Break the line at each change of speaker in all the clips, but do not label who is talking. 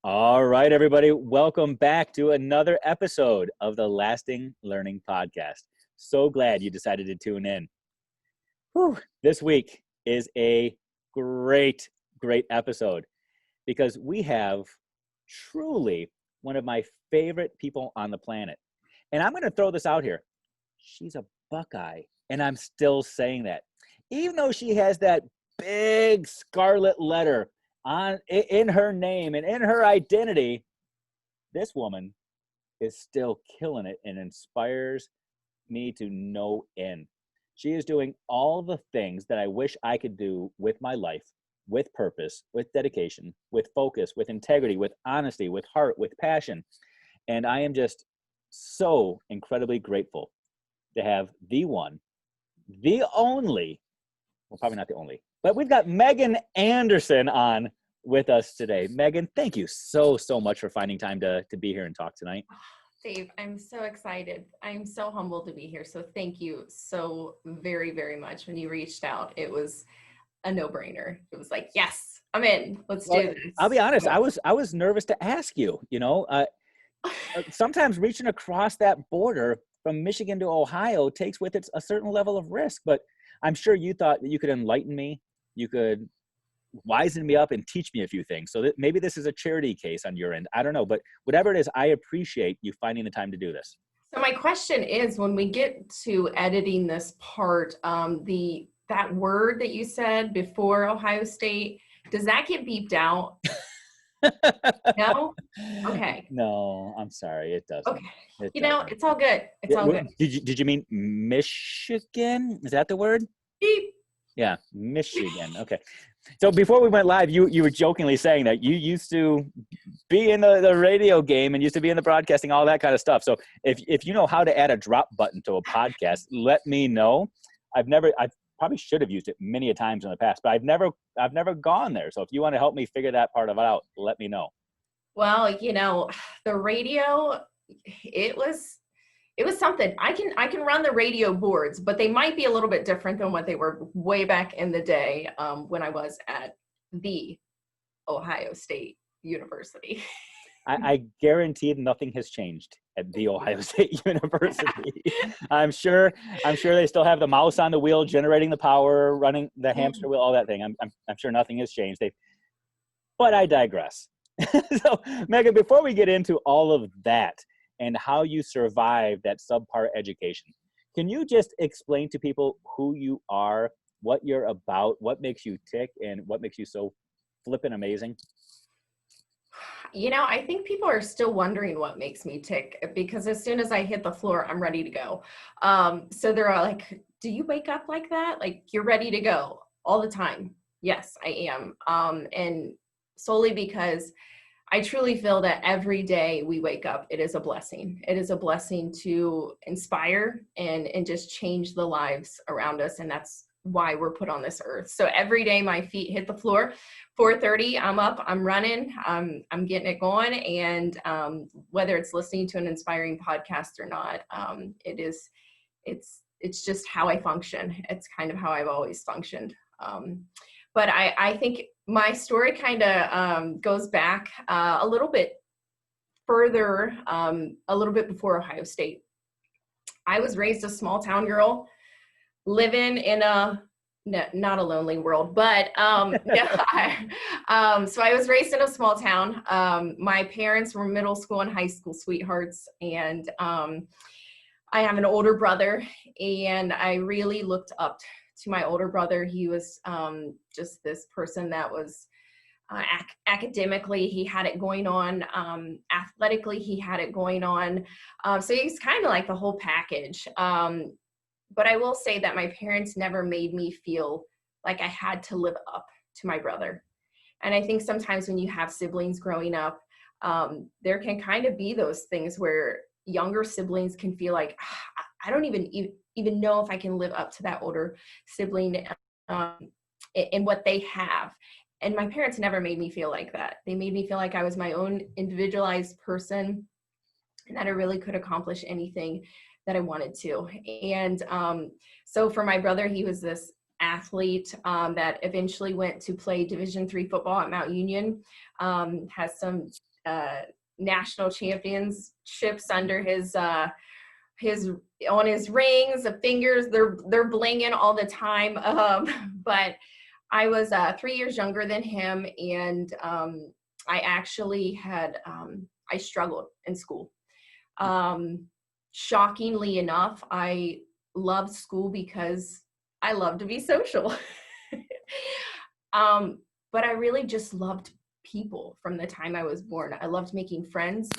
All right, everybody, welcome back to another episode of the Lasting Learning Podcast. So glad you decided to tune in. This week is a great episode because we have truly one of my favorite people on the planet. And I'm going to throw this out here. She's a Buckeye, and I'm still saying that. Even though she has that big scarlet letter in her name and in her identity, this woman is still killing it and inspires me to no end. She is doing all the things that I wish I could do with my life, with purpose, with dedication, with focus, with integrity, with honesty, with heart, with passion. And I am just so incredibly grateful to have the one, the only, well, probably not the only, but we've got Megan Anderson on with us today. Megan, thank you so much for finding time to be here and talk tonight.
Dave, I'm so excited. I'm so humbled to be here. So thank you so very, very much. When you reached out, it was a no-brainer. It was like, yes, I'm in. Let's do this.
I'll be honest. I was nervous to ask you. Sometimes reaching across that border from Michigan to Ohio takes with it a certain level of risk. But I'm sure you thought that you could enlighten me. You could wisen me up and teach me a few things. So that maybe this is a charity case on your end. I don't know, but whatever it is, I appreciate you finding the time to do this.
So my question is, when we get to editing this part, that word that you said before Ohio State, does that get beeped out? No? Okay.
No, I'm sorry. It doesn't.
Okay. It's all good. It's all good.
Did you mean Michigan? Is that the word?
Beep.
Yeah, Michigan. Okay. So before we went live, you were jokingly saying that you used to be in the radio game and used to be in the broadcasting, all that kind of stuff. So if you know how to add a drop button to a podcast, let me know. I probably should have used it many a times in the past, but I've never gone there. So if you want to help me figure that part of it out, let me know.
Well, the radio, it was something. I can run the radio boards, but they might be a little bit different than what they were way back in the day when I was at the Ohio State University.
I guarantee nothing has changed at the Ohio State University. I'm sure they still have the mouse on the wheel, generating the power, running the hamster wheel, all that thing. I'm sure nothing has changed. But I digress. So, Megan, before we get into all of that and how you survived that subpar education, can you just explain to people who you are, what you're about, what makes you tick, and what makes you so flippin' amazing?
I think people are still wondering what makes me tick, because as soon as I hit the floor, I'm ready to go. So they're all like, do you wake up like that? Like, you're ready to go all the time? Yes, I am. And solely because I truly feel that every day we wake up, it is a blessing. It is a blessing to inspire and just change the lives around us. And that's why we're put on this earth. So every day my feet hit the floor, 4:30, I'm up, I'm running, I'm getting it going. And whether it's listening to an inspiring podcast or not, it's just how I function. It's kind of how I've always functioned. But I think my story kind of goes back a little bit further, a little bit before Ohio State. I was raised a small town girl, living in not a lonely world, but so I was raised in a small town. My parents were middle school and high school sweethearts, and I have an older brother, and I really looked up to my older brother. He was just this person that was academically, he had it going on. Athletically, he had it going on. So he's kind of like the whole package. But I will say that my parents never made me feel like I had to live up to my brother. And I think sometimes when you have siblings growing up, there can kind of be those things where younger siblings can feel like, I don't even know if I can live up to that older sibling in what they have. And my parents never made me feel like that. They made me feel like I was my own individualized person and that I really could accomplish anything that I wanted to. And so for my brother, he was this athlete that eventually went to play Division III football at Mount Union, has some national championships under his on his rings, the fingers, they're blinging all the time. But I was 3 years younger than him, and I actually had I struggled in school. Shockingly enough, I loved school because I love to be social. But I really just loved people from the time I was born. I loved making friends.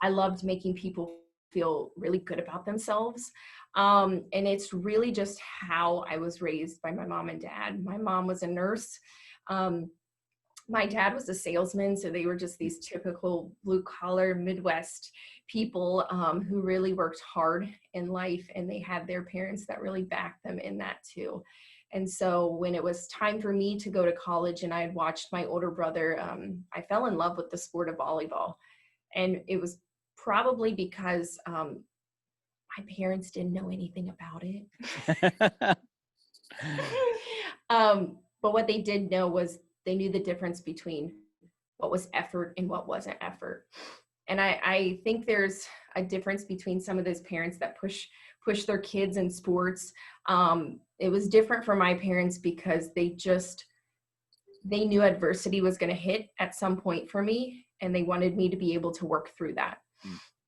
I loved making people feel really good about themselves. And it's really just how I was raised by my mom and dad. My mom was a nurse. My dad was a salesman, so they were just these typical blue-collar Midwest people who really worked hard in life, and they had their parents that really backed them in that too. And so when it was time for me to go to college and I had watched my older brother, I fell in love with the sport of volleyball. And it was probably because my parents didn't know anything about it. But what they did know was they knew the difference between what was effort and what wasn't effort. And I think there's a difference between some of those parents that push their kids in sports. It was different for my parents because they knew adversity was going to hit at some point for me, and they wanted me to be able to work through that.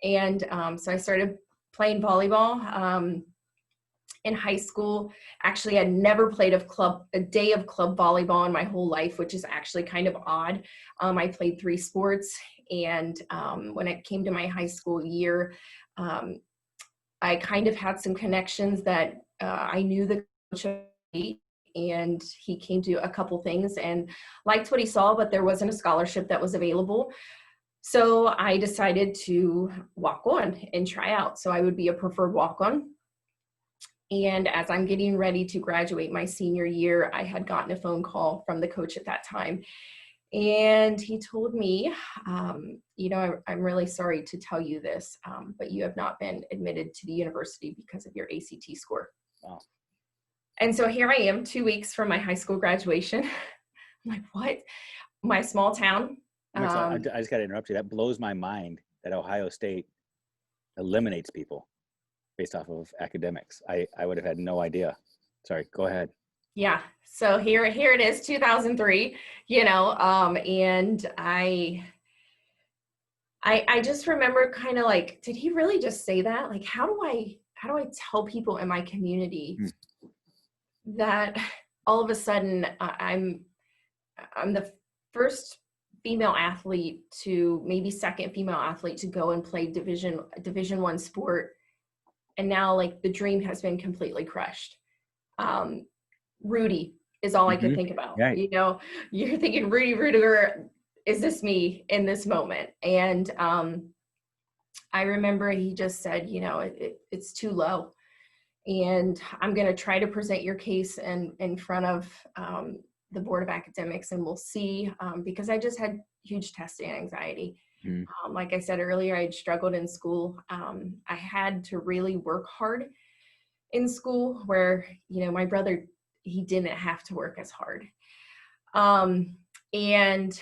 And so I started playing volleyball in high school. Actually, I'd never played a day of club volleyball in my whole life, which is actually kind of odd. I played 3 sports, and when it came to my high school year, I kind of had some connections that I knew the coach, and he came to a couple things and liked what he saw, but there wasn't a scholarship that was available. So I decided to walk on and try out. So I would be a preferred walk-on. And as I'm getting ready to graduate my senior year, I had gotten a phone call from the coach at that time. And he told me, I'm really sorry to tell you this, but you have not been admitted to the university because of your ACT score.
Wow.
And so here I am 2 weeks from my high school graduation. I'm like, what? My small town.
I just got to interrupt you. That blows my mind that Ohio State eliminates people based off of academics. I would have had no idea. Sorry, go ahead.
Yeah. So here it is, 2003, and I just remember kind of like, did he really just say that? Like, how do I tell people in my community that all of a sudden I'm the first female athlete to maybe second female athlete to go and play Division I sport. And now like the dream has been completely crushed. Rudy is all I could think about.
Right.
You're thinking Rudy Rudiger, is this me in this moment? And I remember he just said, it's too low. And I'm going to try to present your case in front of the Board of Academics, and we'll see, because I just had huge testing anxiety. Like I said earlier, I'd struggled in school. I had to really work hard in school where, my brother, he didn't have to work as hard. And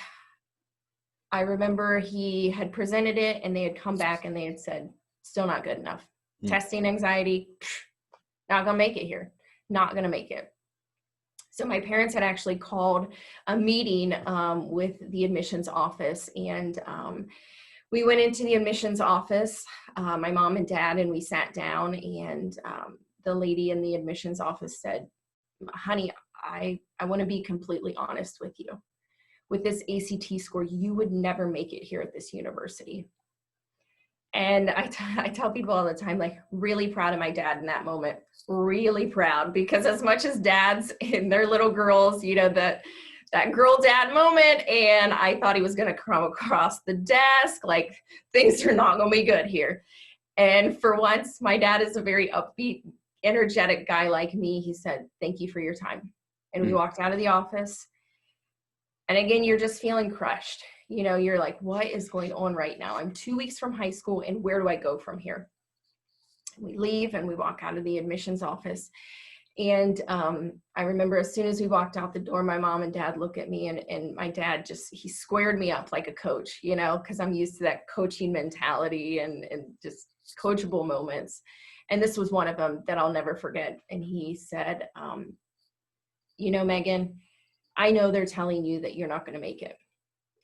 I remember he had presented it and they had come back and they had said, still not good enough. Testing anxiety, not gonna make it here, not gonna make it. So my parents had actually called a meeting with the admissions office, and we went into the admissions office, my mom and dad, and we sat down, and the lady in the admissions office said, honey, I want to be completely honest with you. With this ACT score, you would never make it here at this university. And I tell people all the time, like, really proud of my dad in that moment, really proud, because as much as dads and their little girls, that girl dad moment, and I thought he was going to come across the desk, like things are not going to be good here. And for once, my dad is a very upbeat, energetic guy like me. He said, thank you for your time. And we walked out of the office. And again, you're just feeling crushed. You're like, what is going on right now? I'm 2 weeks from high school, and where do I go from here? We leave and we walk out of the admissions office. And I remember as soon as we walked out the door, my mom and dad looked at me, and my dad he squared me up like a coach, because I'm used to that coaching mentality and just coachable moments. And this was one of them that I'll never forget. And he said, Megan, I know they're telling you that you're not going to make it.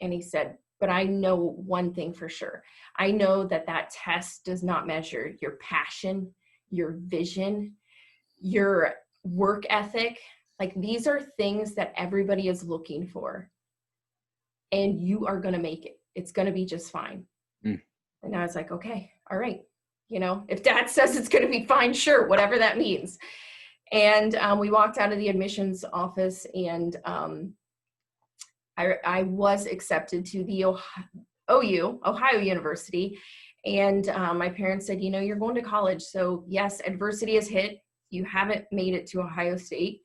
And he said, but I know one thing for sure. I know that test does not measure your passion, your vision, your work ethic. Like, these are things that everybody is looking for, and you are going to make it. It's going to be just fine. And I was like, okay, all right. If dad says it's going to be fine, sure, whatever that means. And we walked out of the admissions office, and I was accepted to the Ohio University. And my parents said, you're going to college. So yes, adversity has hit. You haven't made it to Ohio State.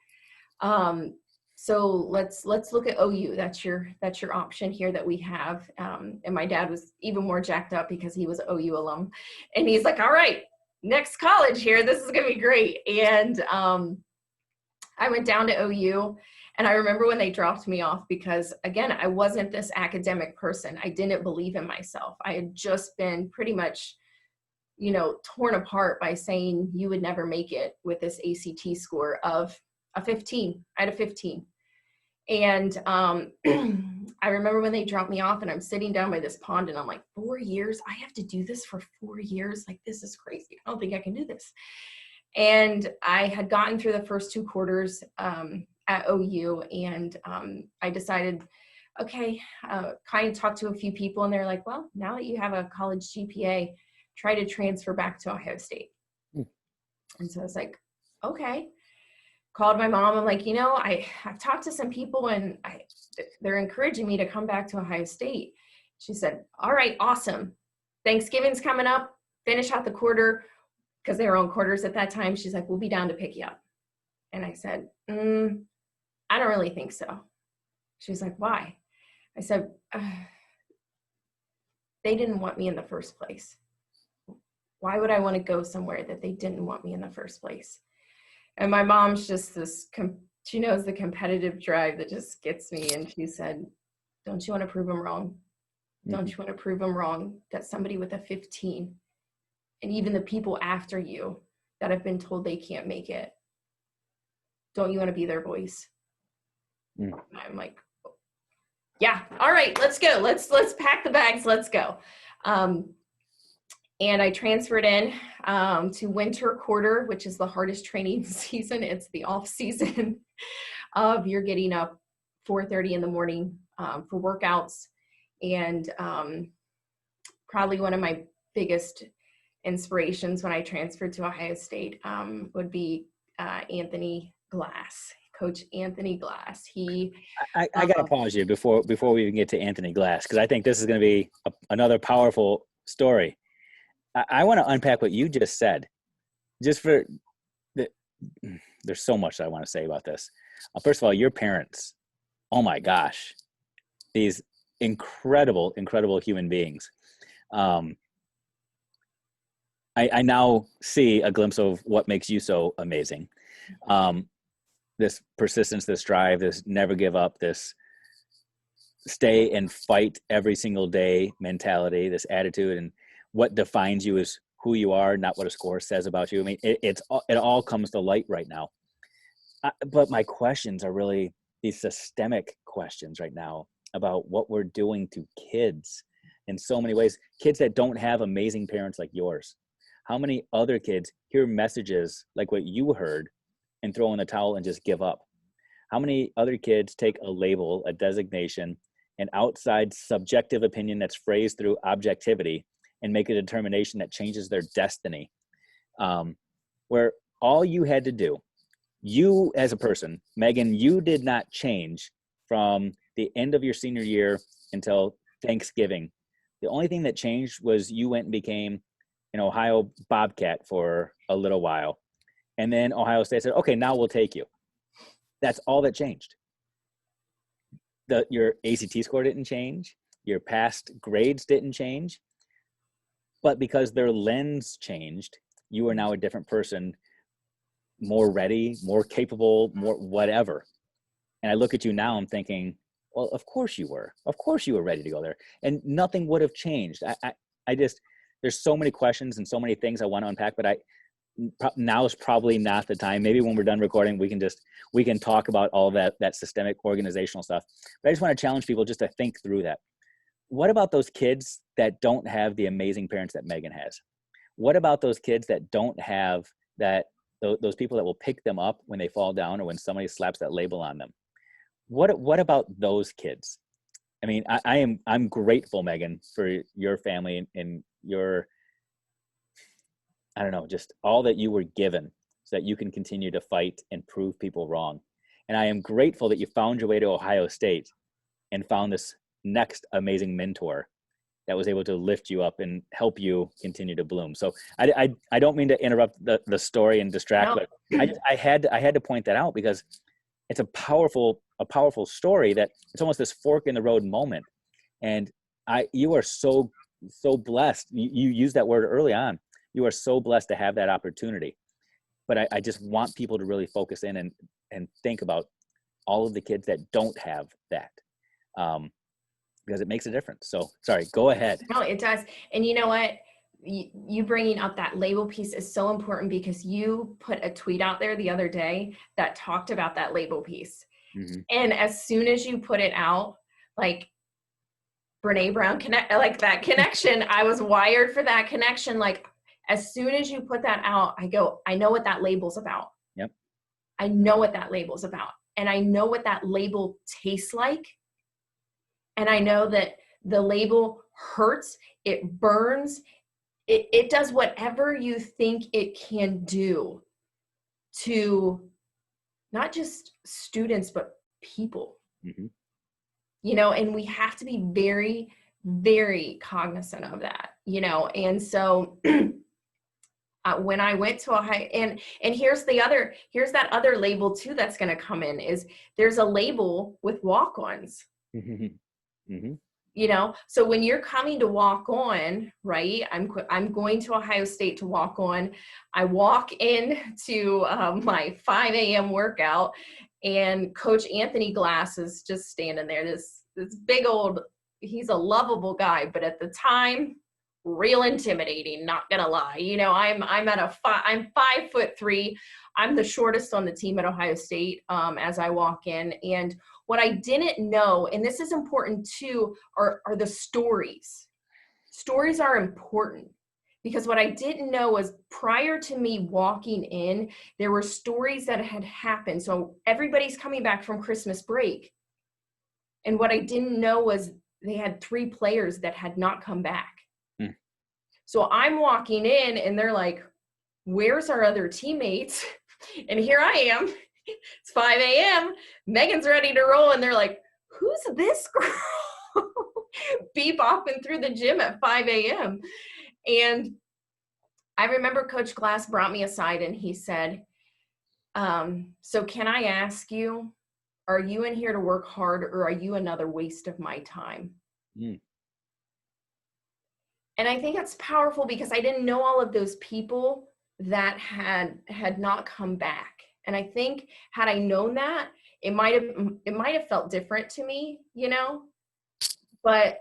So let's look at OU. That's your option here that we have. And my dad was even more jacked up because he was an OU alum. And he's like, all right, next college here. This is going to be great. And I went down to OU. And I remember when they dropped me off, because again, I wasn't this academic person. I didn't believe in myself. I had just been pretty much, torn apart by saying you would never make it with this ACT score of a 15. I had a 15. And I remember when they dropped me off, and I'm sitting down by this pond, and I'm like, 4 years? I have to do this for 4 years? Like, this is crazy. I don't think I can do this. And I had gotten through the first 2 quarters at OU, and I decided, okay, kind of talked to a few people, and they're like, well, now that you have a college GPA, try to transfer back to Ohio State. And so I was like, okay. Called my mom. I'm like, I've talked to some people, and they're encouraging me to come back to Ohio State. She said, all right, awesome. Thanksgiving's coming up. Finish out the quarter, because they were on quarters at that time. She's like, we'll be down to pick you up. And I said, I don't really think so. She's like, why? I said, they didn't want me in the first place. Why would I want to go somewhere that they didn't want me in the first place? And my mom's just she knows the competitive drive that just gets me. And she said, don't you want to prove them wrong? Don't you want to prove them wrong that somebody with a 15, and even the people after you that have been told they can't make it, don't you want to be their voice? I'm like, yeah, all right, let's go. Let's pack the bags. Let's go. And I transferred in to winter quarter, which is the hardest training season. It's the off season of you're getting up 4:30 in the morning for workouts. And probably one of my biggest inspirations when I transferred to Ohio State would be Anthony Glass. Coach Anthony Glass.
I got to pause you before we even get to Anthony Glass, because I think this is going to be another powerful story. I want to unpack what you just said. There's so much that I want to say about this. First of all, your parents, oh my gosh, these incredible human beings. I now see a glimpse of what makes you so amazing. This persistence, this drive, this never give up, this stay and fight every single day mentality, this attitude, and what defines you is who you are, not what a score says about you. I mean, it all comes to light right now. But my questions are really these systemic questions right now about what we're doing to kids in so many ways. Kids that don't have amazing parents like yours. How many other kids hear messages like what you heard and throw in the towel and just give up? How many other kids take a label, a designation, an outside subjective opinion that's phrased through objectivity and make a determination that changes their destiny? Where all you had to do, you as a person, Megan, you did not change from the end of your senior year until Thanksgiving. The only thing that changed was you went and became an Ohio Bobcat for a little while. And then Ohio State said, okay, now we'll take you. That's all that changed. Your ACT score didn't change. Your past grades didn't change. But because their lens changed, you are now a different person more ready, more capable, more whatever. And I look at you now, I'm thinking, well, of course you were. Of course you were ready to go there. And nothing would have changed. I just, there's so many questions and so many things I want to unpack, but now is probably not the time. Maybe when we're done recording, we can talk about all that systemic organizational stuff. But I just want to challenge people just to think through that. What about those kids that don't have the amazing parents that Megan has? What about those kids that don't have those people that will pick them up when they fall down or when somebody slaps that label on them? What about those kids? I mean, I'm grateful, Megan, for your family and your, I don't know, just all that you were given so that you can continue to fight and prove people wrong. And I am grateful that you found your way to Ohio State and found this next amazing mentor that was able to lift you up and help you continue to bloom. So I don't mean to interrupt the story and distract, no. But I had to point that out because it's a powerful story that it's almost this fork in the road moment. And you are so blessed. You used that word early on. You are so blessed to have that opportunity. But I just want people to really focus in and think about all of the kids that don't have that. Because it makes a difference. So sorry, go ahead.
No, it does. And you know what? You bringing up that label piece is so important because you put a tweet out there the other day that talked about that label piece. Mm-hmm. And as soon as you put it out, like Brene Brown like that connection, I was wired for that connection. Like as soon as you put that out, I go, I know what that label's about.
Yep.
I know what that label's about. And I know what that label tastes like. And I know that the label hurts, it burns, it does whatever you think it can do to not just students, but people. Mm-hmm. You know, and we have to be very, very cognizant of that, you know. And so when I went to Ohio, and here's that other label too that's going to come in, is there's a label with walk-ons. Mm-hmm. Mm-hmm. You know, so when you're coming to walk on, right, I'm going to Ohio State to walk on. I walk into my 5 a.m. workout, and Coach Anthony Glass is just standing there. This big old, he's a lovable guy, but at the time, real intimidating. Not gonna lie. You know, I'm 5'3". I'm the shortest on the team at Ohio State as I walk in. And what I didn't know, and this is important too, are the stories. Stories are important because what I didn't know was prior to me walking in, there were stories that had happened. So everybody's coming back from Christmas break. And what I didn't know was they had 3 players that had not come back. So I'm walking in and they're like, where's our other teammates? And here I am. It's 5 a.m. Megan's ready to roll. And they're like, who's this girl? Bebopping through the gym at 5 a.m. And I remember Coach Glass brought me aside and he said, so can I ask you, are you in here to work hard or are you another waste of my time? Mm. And I think it's powerful because I didn't know all of those people that had not come back. And I think had I known that, it might have felt different to me, you know. But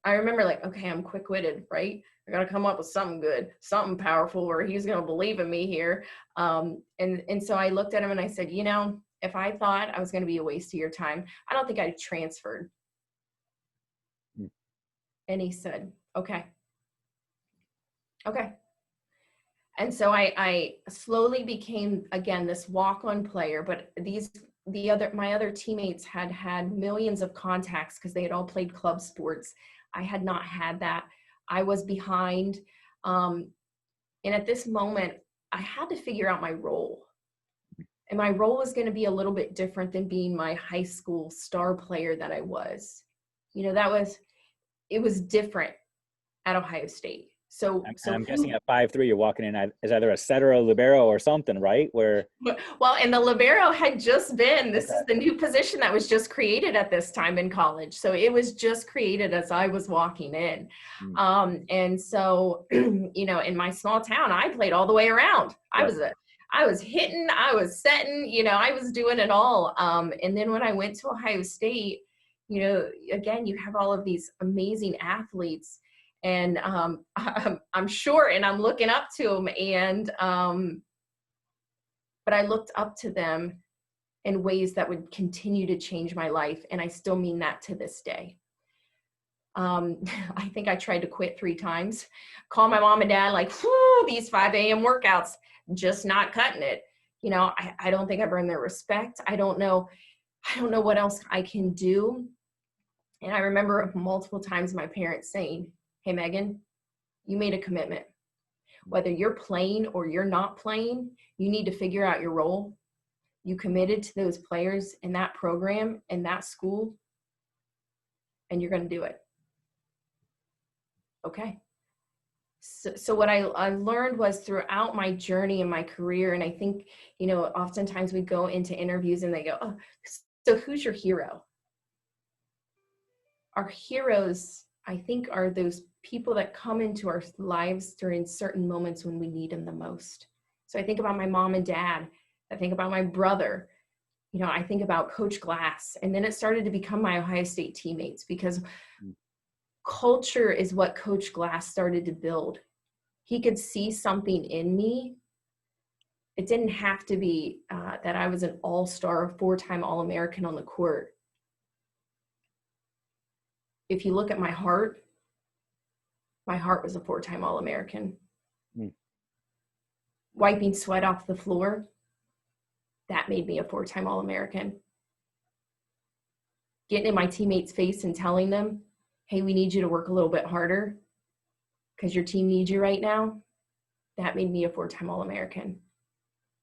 I remember like, okay, I'm quick-witted, right? I gotta come up with something good, something powerful, or he's gonna believe in me here. And so I looked at him and I said, you know, if I thought I was gonna be a waste of your time, I don't think I'd transferred. Mm. And he said, okay. And so I slowly became, again, this walk-on player, but my other teammates had millions of contacts because they had all played club sports. I had not had that. I was behind. And at this moment, I had to figure out my role. And my role was going to be a little bit different than being my high school star player that I was. You know, it was different at Ohio State. So
I'm guessing at 5'3", you're walking in as either a setter or libero or something, right?
Well, and the libero had just been, this is the new position that was just created at this time in college. So it was just created as I was walking in. And so, you know, in my small town, I played all the way around. I I was hitting, I was setting, you know, I was doing it all. And then when I went to Ohio State, you know, again, you have all of these amazing athletes, and I'm short and I'm looking up to them. And, but I looked up to them in ways that would continue to change my life. And I still mean that to this day. I think I tried to quit 3 times, call my mom and dad, like, whoo, these 5 a.m. workouts, just not cutting it. You know, I don't think I've earned their respect. I don't know what else I can do. And I remember multiple times my parents saying, hey, Megan, you made a commitment. Whether you're playing or you're not playing, you need to figure out your role. You committed to those players in that program, in that school, and you're going to do it. Okay. So what I learned was throughout my journey in my career, and I think, you know, oftentimes we go into interviews and they go, oh, so who's your hero? Our heroes, I think, are those people that come into our lives during certain moments when we need them the most. So I think about my mom and dad. I think about my brother. You know, I think about Coach Glass. And then it started to become my Ohio State teammates, because culture is what Coach Glass started to build. He could see something in me. It didn't have to be that I was an all-star, 4-time All-American on the court. If you look at my heart was a 4-time All-American. Wiping sweat off the floor, that made me a 4-time All-American. Getting in my teammates' face and telling them, hey, we need you to work a little bit harder because your team needs you right now, that made me a 4-time All-American.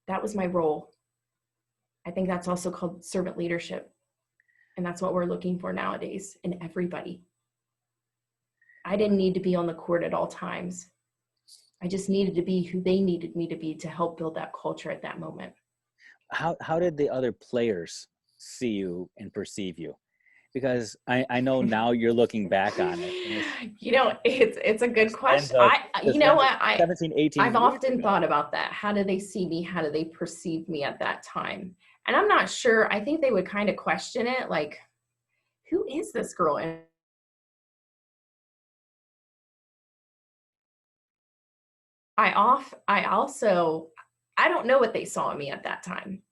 That was my role. I think that's also called servant leadership. And that's what we're looking for nowadays in everybody. I didn't need to be on the court at all times. I just needed to be who they needed me to be to help build that culture at that moment.
How did the other players see you and perceive you? Because I know now you're looking back on it.
You know, it's a good question. You know what?
17, 18
I've often thought about that. How do they see me? How do they perceive me at that time? And I'm not sure. I think they would kind of question it, like, who is this girl? And I don't know what they saw in me at that time,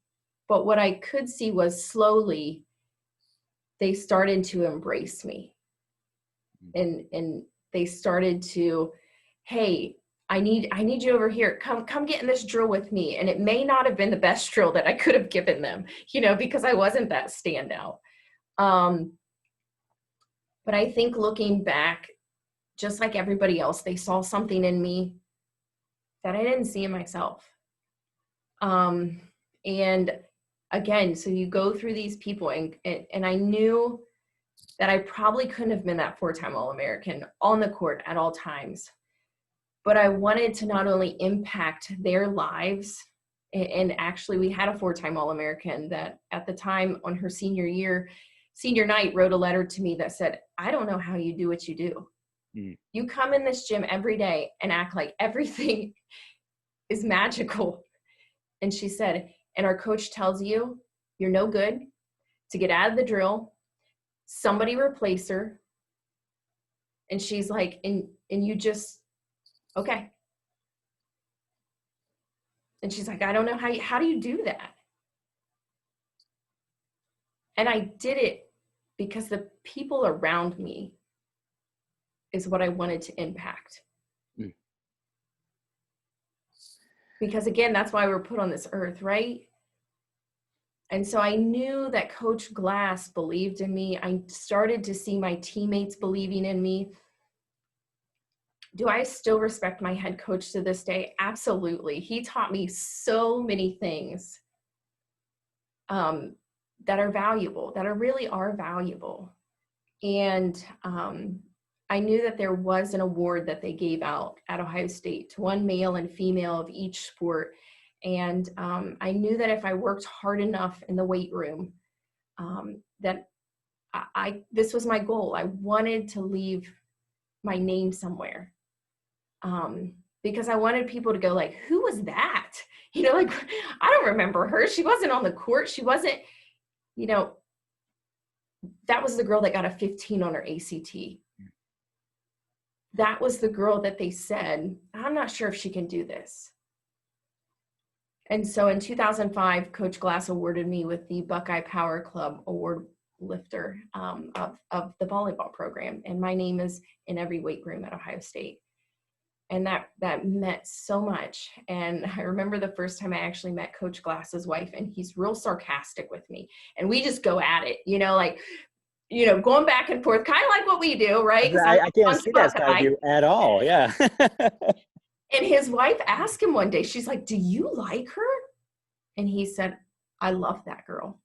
but what I could see was slowly they started to embrace me, and they started to, hey, I need you over here. Come get in this drill with me. And it may not have been the best drill that I could have given them, you know, because I wasn't that standout. But I think looking back, just like everybody else, they saw something in me that I didn't see in myself. And again, so you go through these people, and I knew that I probably couldn't have been that 4-time All-American on the court at all times. But I wanted to not only impact their lives, and actually we had a 4-time All-American that at the time on her senior night, wrote a letter to me that said, I don't know how you do what you do. You come in this gym every day and act like everything is magical. And she said, and our coach tells you you're no good, to get out of the drill, somebody replace her. And she's like, and you just, okay. And she's like, I don't know how do you do that? And I did it because the people around me is what I wanted to impact. Because again, that's why we're put on this earth, right? And so I knew that Coach Glass believed in me. I started to see my teammates believing in me. Do I still respect my head coach to this day? Absolutely. He taught me so many things that are valuable, that really are valuable. And I knew that there was an award that they gave out at Ohio State to one male and female of each sport. And I knew that if I worked hard enough in the weight room, that this was my goal. I wanted to leave my name somewhere. because I wanted people to go like, who was that? You know, like, I don't remember her. She wasn't on the court. She wasn't, you know, that was the girl that got a 15 on her ACT. That was the girl that they said, I'm not sure if she can do this. And so in 2005, Coach Glass awarded me with the Buckeye Power Club Award lifter of the volleyball program. And my name is in every weight room at Ohio State. And that meant so much. And I remember the first time I actually met Coach Glass's wife, and he's real sarcastic with me. And we just go at it, you know, like, you know, going back and forth, kind of like what we do, right?
I can't see that side of you at all. Yeah.
And his wife asked him one day, she's like, do you like her? And he said, I love that girl.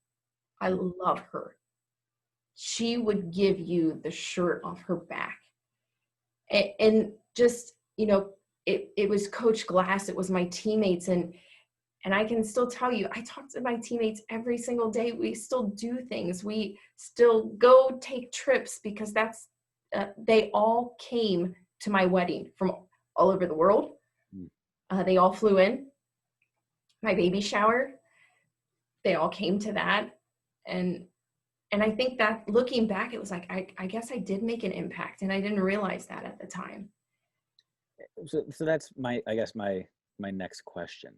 I love her. She would give you the shirt off her back. And just, you know, it was Coach Glass, it was my teammates. And I can still tell you, I talk to my teammates every single day. We still do things. We still go take trips because that's, they all came to my wedding from all over the world. They all flew in. My baby shower, they all came to that. And I think that looking back, it was like, I guess I did make an impact, and I didn't realize that at the time.
So that's my next question.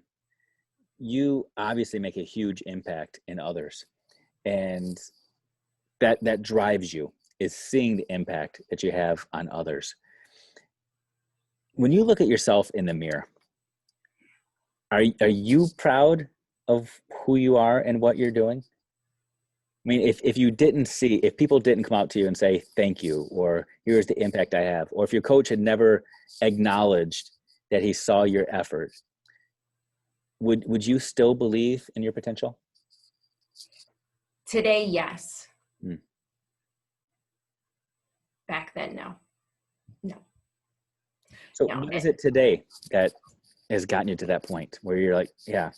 You obviously make a huge impact in others, and that drives you, is seeing the impact that you have on others. When you look at yourself in the mirror, are you proud of who you are and what you're doing? I mean, if people didn't come out to you and say, thank you, or here's the impact I have, or if your coach had never acknowledged that he saw your effort, would you still believe in your potential?
Today, yes. Back then, no.
So what is it today that has gotten you to that point where you're like, yeah,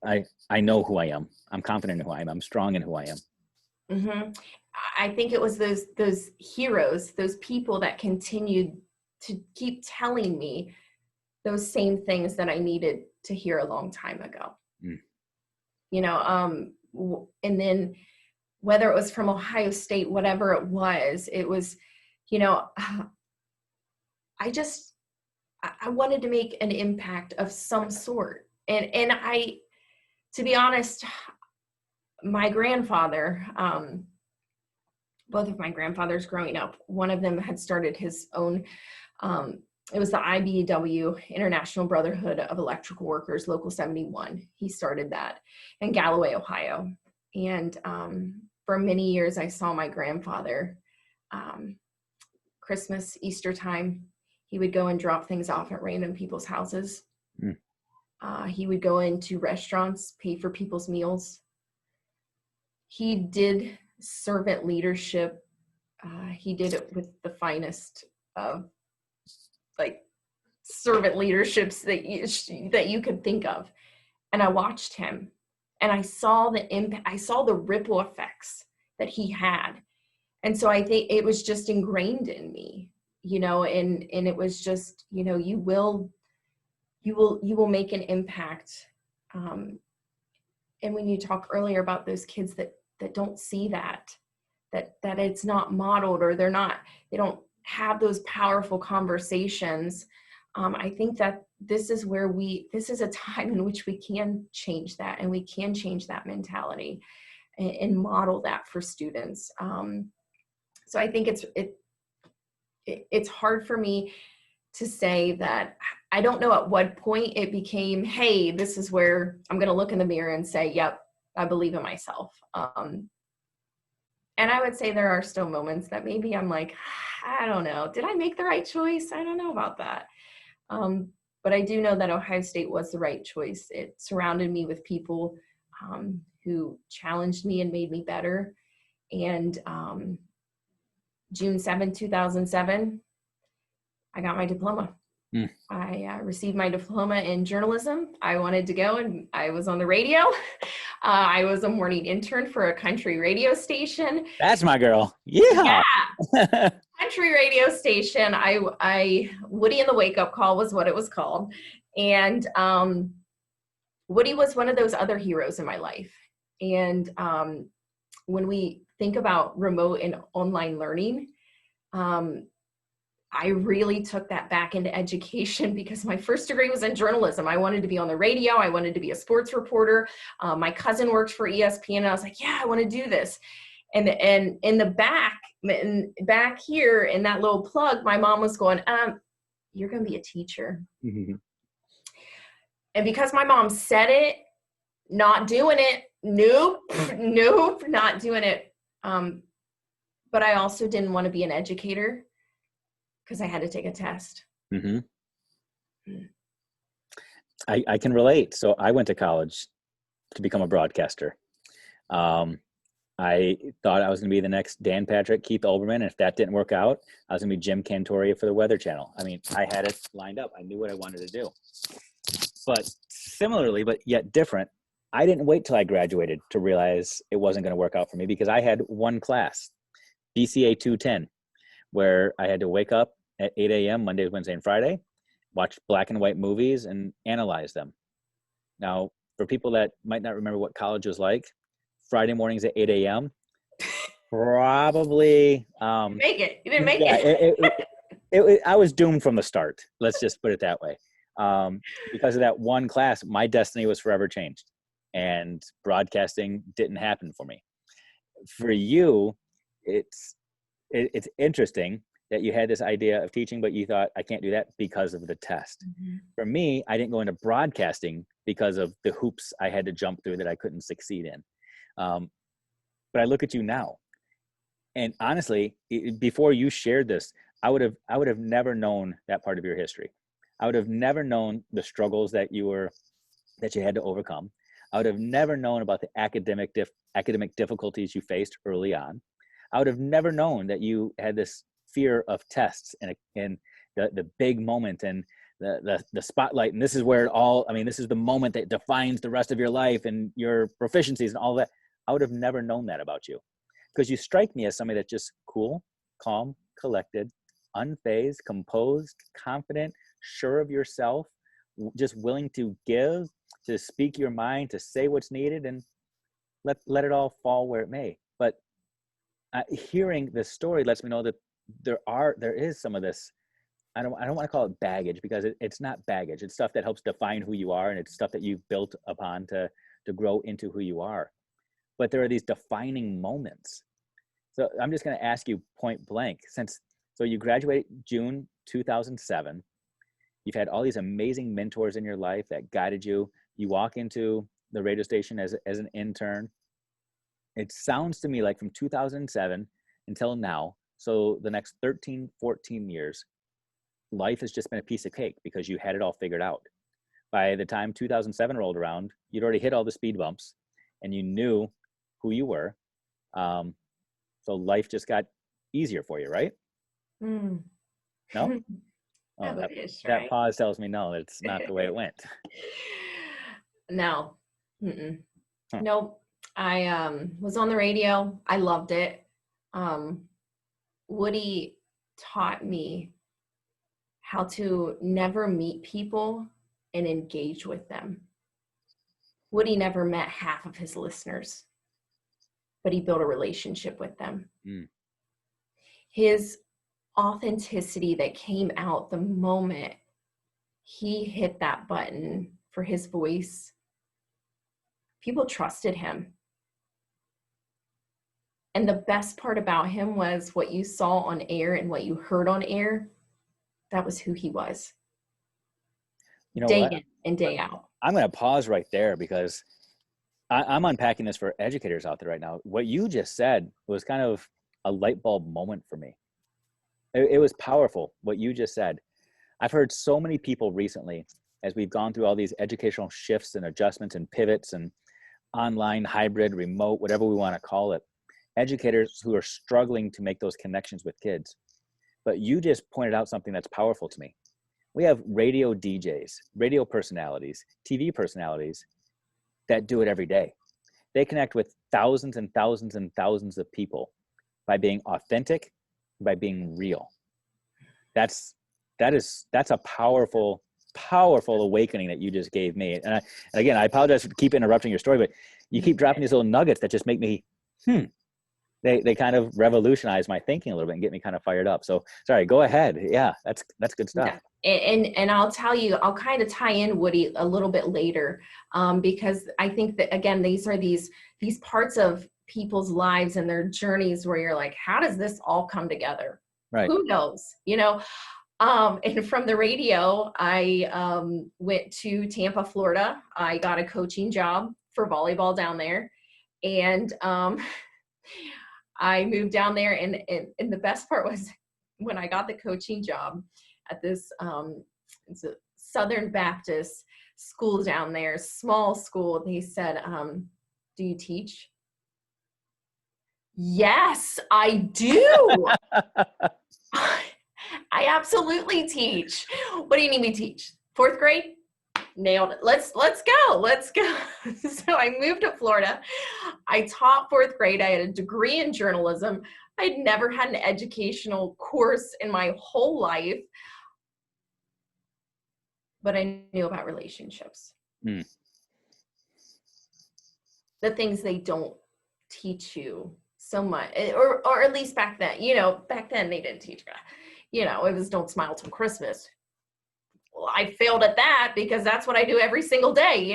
I know who I am. I'm confident in who I am. I'm strong in who I am.
Mm-hmm. I think it was those heroes, those people that continued to keep telling me those same things that I needed to hear a long time ago. You know, and then whether it was from Ohio State, whatever it was, you know, I wanted to make an impact of some sort. And I, to be honest, my grandfather, both of my grandfathers growing up, one of them had started his own, it was the IBEW, International Brotherhood of Electrical Workers, Local 71. He started that in Galloway, Ohio. And for many years, I saw my grandfather, Christmas, Easter time, he would go and drop things off at random people's houses. He would go into restaurants, pay for people's meals. He did servant leadership. He did it with the finest of like servant leaderships that you could think of. And I watched him, and I saw the impact. I saw the ripple effects that he had. And so I think it was just ingrained in me, you know, and it was just, you know, you will make an impact. And when you talk earlier about those kids that don't see that it's not modeled, or they don't have those powerful conversations. I think that this is a time in which we can change that, and we can change that mentality and model that for students. So I think it's hard for me to say that. I don't know at what point it became, hey, this is where I'm going to look in the mirror and say, yep, I believe in myself. And I would say there are still moments that maybe I'm like, I don't know, did I make the right choice? I don't know about that. But I do know that Ohio State was the right choice. It surrounded me with people who challenged me and made me better. And June 7, 2007, I got my diploma.
Mm.
I received my diploma in journalism. I wanted to go, and I was on the radio. I was a morning intern for a country radio station.
That's my girl. Yeah.
Yeah, country radio station. I Woody and the Wake Up Call was what it was called, and Woody was one of those other heroes in my life. And when we think about remote and online learning, I really took that back into education because my first degree was in journalism. I wanted to be on the radio. I wanted to be a sports reporter. My cousin worked for ESPN, and I was like, yeah, I want to do this. And in the back here in that little plug, my mom was going, you're going to be a teacher.
Mm-hmm.
And because my mom said it, not doing it, nope, not doing it. But I also didn't want to be an educator because I had to take a test.
Mm-hmm. I can relate. So I went to college to become a broadcaster. I thought I was going to be the next Dan Patrick, Keith Olbermann. And if that didn't work out, I was going to be Jim Cantoria for the Weather Channel. I mean, I had it lined up. I knew what I wanted to do. But similarly, but yet different, I didn't wait till I graduated to realize it wasn't going to work out for me, because I had one class, BCA 210, where I had to wake up at 8 a.m. Monday, Wednesday, and Friday, watch black and white movies and analyze them. Now, for people that might not remember what college was like, Friday mornings at 8 a.m., probably...
You didn't make it.
I was doomed from the start. Let's just put it that way. Because of that one class, my destiny was forever changed, and broadcasting didn't happen for me. For you, it's interesting that you had this idea of teaching, but you thought, I can't do that because of the test. Mm-hmm. For me, I didn't go into broadcasting because of the hoops I had to jump through that I couldn't succeed in. But I look at you now, and honestly, before you shared this, I would have never known that part of your history. I would have never known the struggles that you had to overcome. I would have never known about the academic difficulties you faced early on. I would have never known that you had this fear of tests and the big moment and the spotlight. And this is where this is the moment that defines the rest of your life and your proficiencies and all that. I would have never known that about you, because you strike me as somebody that's just cool, calm, collected, unfazed, composed, confident, sure of yourself, just willing to give, to speak your mind, to say what's needed, and let it all fall where it may. But hearing this story lets me know that there is some of this. I don't want to call it baggage, because it's not baggage. It's stuff that helps define who you are, and it's stuff that you've built upon to grow into who you are. But there are these defining moments. So I'm just going to ask you point blank, so you graduated June 2007. You've had all these amazing mentors in your life that guided you. You walk into the radio station as an intern. It sounds to me like from 2007 until now, so the next 13, 14 years, life has just been a piece of cake because you had it all figured out. By the time 2007 rolled around, you'd already hit all the speed bumps and you knew who you were. So life just got easier for you, right?
Mm.
No? Oh, that pause tells me no, it's not the way it went.
No. Mm-mm. Huh. Nope. I was on the radio. I loved it. Woody taught me how to never meet people and engage with them. Woody never met half of his listeners, but he built a relationship with them. Mm. His authenticity that came out the moment he hit that button for his voice, people trusted him. And the best part about him was what you saw on air and what you heard on air. That was who he was. Day in and day out.
I'm going to pause right there, because I'm unpacking this for educators out there right now. What you just said was kind of a light bulb moment for me. It was powerful, what you just said. I've heard so many people recently, as we've gone through all these educational shifts and adjustments and pivots and online, hybrid, remote, whatever we want to call it, educators who are struggling to make those connections with kids. But you just pointed out something that's powerful to me. We have radio DJs, radio personalities, TV personalities that do it every day. They connect with thousands and thousands and thousands of people by being authentic, by being real. That's a powerful awakening that you just gave me. And again, I apologize for keep interrupting your story, but you keep dropping these little nuggets that just make me, they kind of revolutionize my thinking a little bit and get me kind of fired up. So sorry, go ahead. Yeah, that's good stuff.
Yeah. And I'll tell you, I'll kind of tie in Woody a little bit later, because I think that, again, these are these parts of people's lives and their journeys where you're like, how does this all come together?
Right.
Who knows? And from the radio, I went to Tampa, Florida. I got a coaching job for volleyball down there. And I moved down there, and the best part was when I got the coaching job at this, it's a Southern Baptist school down there, small school. They said, do you teach? Yes, I do. I absolutely teach. What do you need me to teach? 4th grade? Nailed it. Let's go. So I moved to Florida. I taught 4th grade. I had a degree in journalism. I'd never had an educational course in my whole life, but I knew about relationships. The things they don't teach you so much, or at least back then, back then they didn't teach you. It was don't smile till Christmas. Well, I failed at that because that's what I do every single day,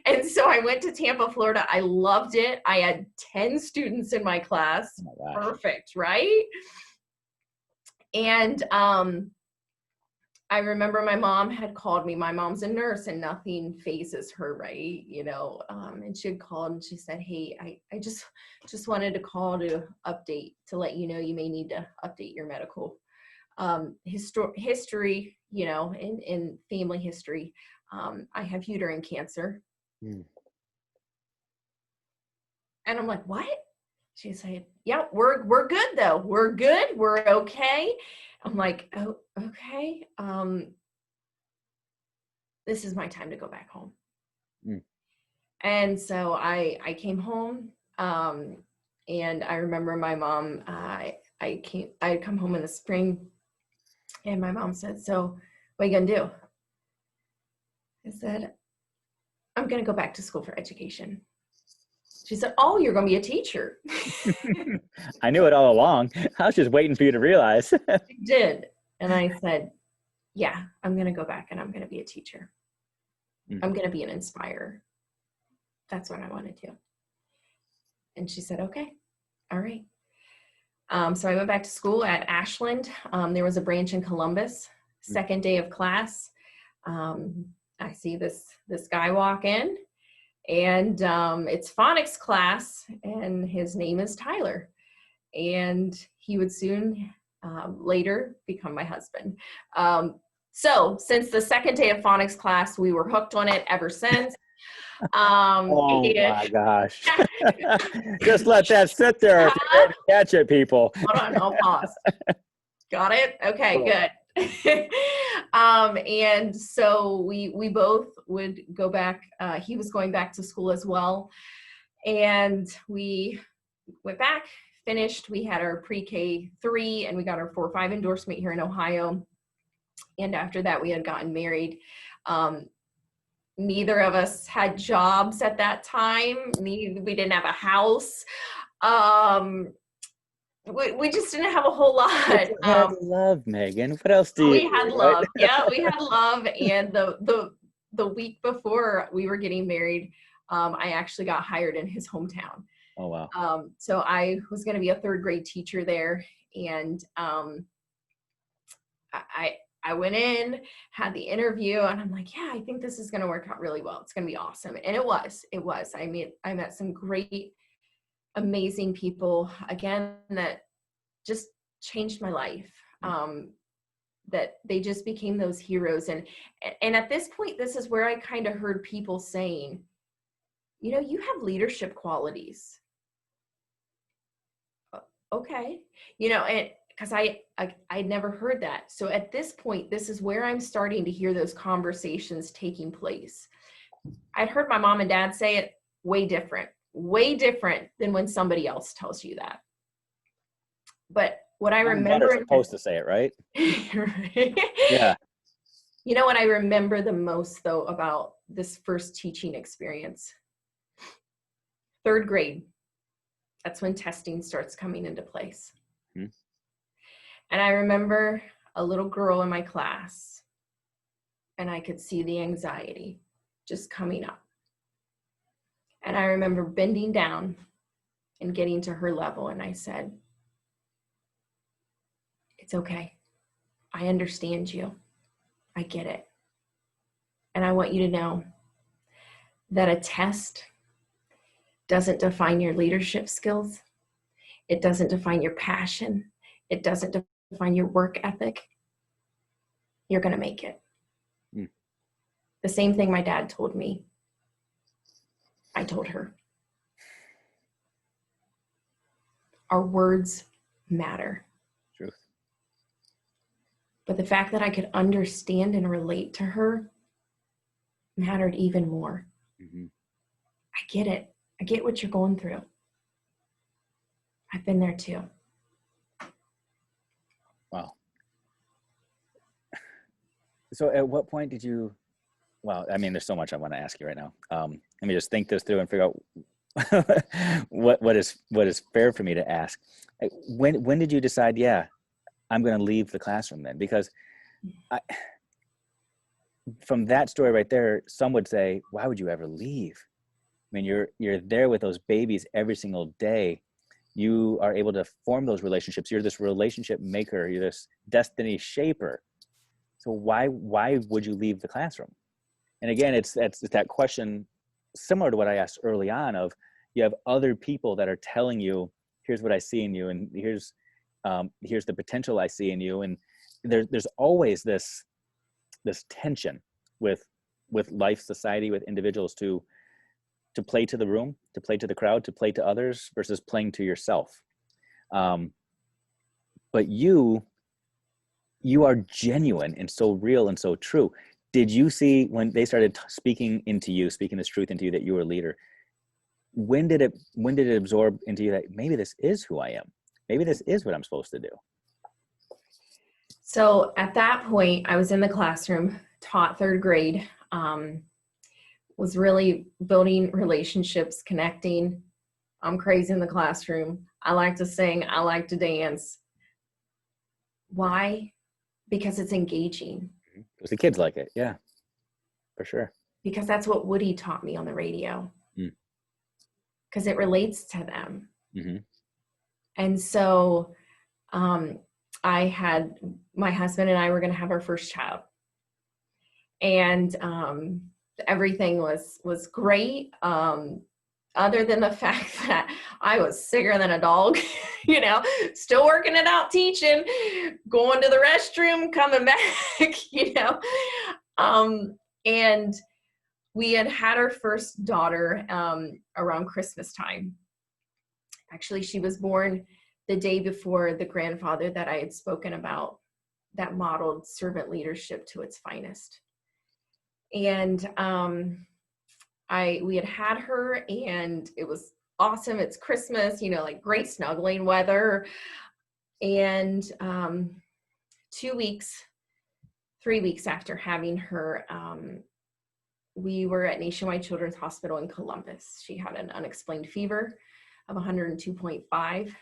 and so I went to Tampa, Florida. I loved it. I had 10 students in my class.
Oh,
perfect, right? And I remember my mom had called me. My mom's a nurse and nothing phases her, right? And she had called and she said, hey, I just wanted to call to update, to let you know you may need to update your medical history, in family history. I have uterine cancer. And I'm like, what? She said, yeah, we're good though. We're good. We're okay. I'm like, oh, okay. This is my time to go back home. And so I came home, and I remember my mom, I'd come home in the spring, and my mom said, so what are you gonna do? I said, I'm gonna go back to school for education. She said, oh, you're gonna be a teacher.
I knew it all along. I was just waiting for you to realize.
She did. And I said, yeah, I'm gonna go back and I'm gonna be a teacher. I'm gonna be an inspirer. That's what I want to do. And she said, okay, all right. So I went back to school at Ashland. There was a branch in Columbus. Second day of class, I see this guy walk in, and it's phonics class, and his name is Tyler. And he would soon later become my husband. So since the second day of phonics class, we were hooked on it ever since.
Oh my gosh. Just let that sit there. Catch it, people.
Hold on, I'll pause. Got it? Okay, good. And so we both would go back. He was going back to school as well. And we went back, finished. We had our pre-K 3 and we got our 4-5 endorsement here in Ohio. And after that, we had gotten married. Neither of us had jobs at that time. We didn't have a house. We just didn't have a whole lot.
We had love, Megan. What else do you?
We had love. Yeah, we had love. And the week before we were getting married, I actually got hired in his hometown.
Oh wow.
So I was going to be a 3rd grade teacher there, and I went in, had the interview, and I'm like, yeah, I think this is going to work out really well. It's going to be awesome. And it was. I met some great, amazing people, again, that just changed my life. That they just became those heroes. And at this point, this is where I kind of heard people saying, you have leadership qualities. Okay. because I'd never heard that. So at this point, this is where I'm starting to hear those conversations taking place. I'd heard my mom and dad say it, way different than when somebody else tells you that. But what I remember,
supposed to say it, right? Yeah.
You know what I remember the most though about this first teaching experience? 3rd grade. That's when testing starts coming into place. Mm-hmm. And I remember a little girl in my class, and I could see the anxiety just coming up. And I remember bending down and getting to her level, and I said, "It's okay. I understand you. I get it. And I want you to know that a test doesn't define your leadership skills. It doesn't define your passion. It doesn't define your work ethic. You're going to make it." Mm. The same thing my dad told me, I told her. Our words matter.
Truth.
But the fact that I could understand and relate to her mattered even more. Mm-hmm. I get it. I get what you're going through. I've been there too.
Wow. So at what point did you, well, I mean, there's so much I want to ask you right now. Let me just think this through and figure out what is fair for me to ask. When did you decide, yeah, I'm going to leave the classroom then? Because from that story right there, some would say, why would you ever leave? I mean, you're there with those babies every single day. You are able to form those relationships. You're this relationship maker. You're this destiny shaper. So why would you leave the classroom? And again, it's that question similar to what I asked early on of, you have other people that are telling you, here's what I see in you, and here's the potential I see in you. And there's always this tension with life, society, with individuals to play to the room, to play to the crowd, to play to others versus playing to yourself. But you are genuine and so real and so true. Did you see when they started speaking this truth into you that you were a leader? When did it absorb into you that maybe this is who I am? Maybe this is what I'm supposed to do?
So at that point, I was in the classroom, taught 3rd grade, was really building relationships, connecting. I'm crazy in the classroom. I like to sing. I like to dance. Why? Because it's engaging.
Because the kids like it. Yeah, for sure.
Because that's what Woody taught me on the radio. Because it relates to them. Mm-hmm. And so my husband and I were going to have our first child. And everything was great, other than the fact that I was sicker than a dog, still working it out, teaching, going to the restroom, coming back, and we had our first daughter around Christmas time. Actually, she was born the day before the grandfather that I had spoken about that modeled servant leadership to its finest. And we had her, and it was awesome. It's Christmas, like great snuggling weather. And 3 weeks after having her, we were at Nationwide Children's Hospital in Columbus. She had an unexplained fever of 102.5,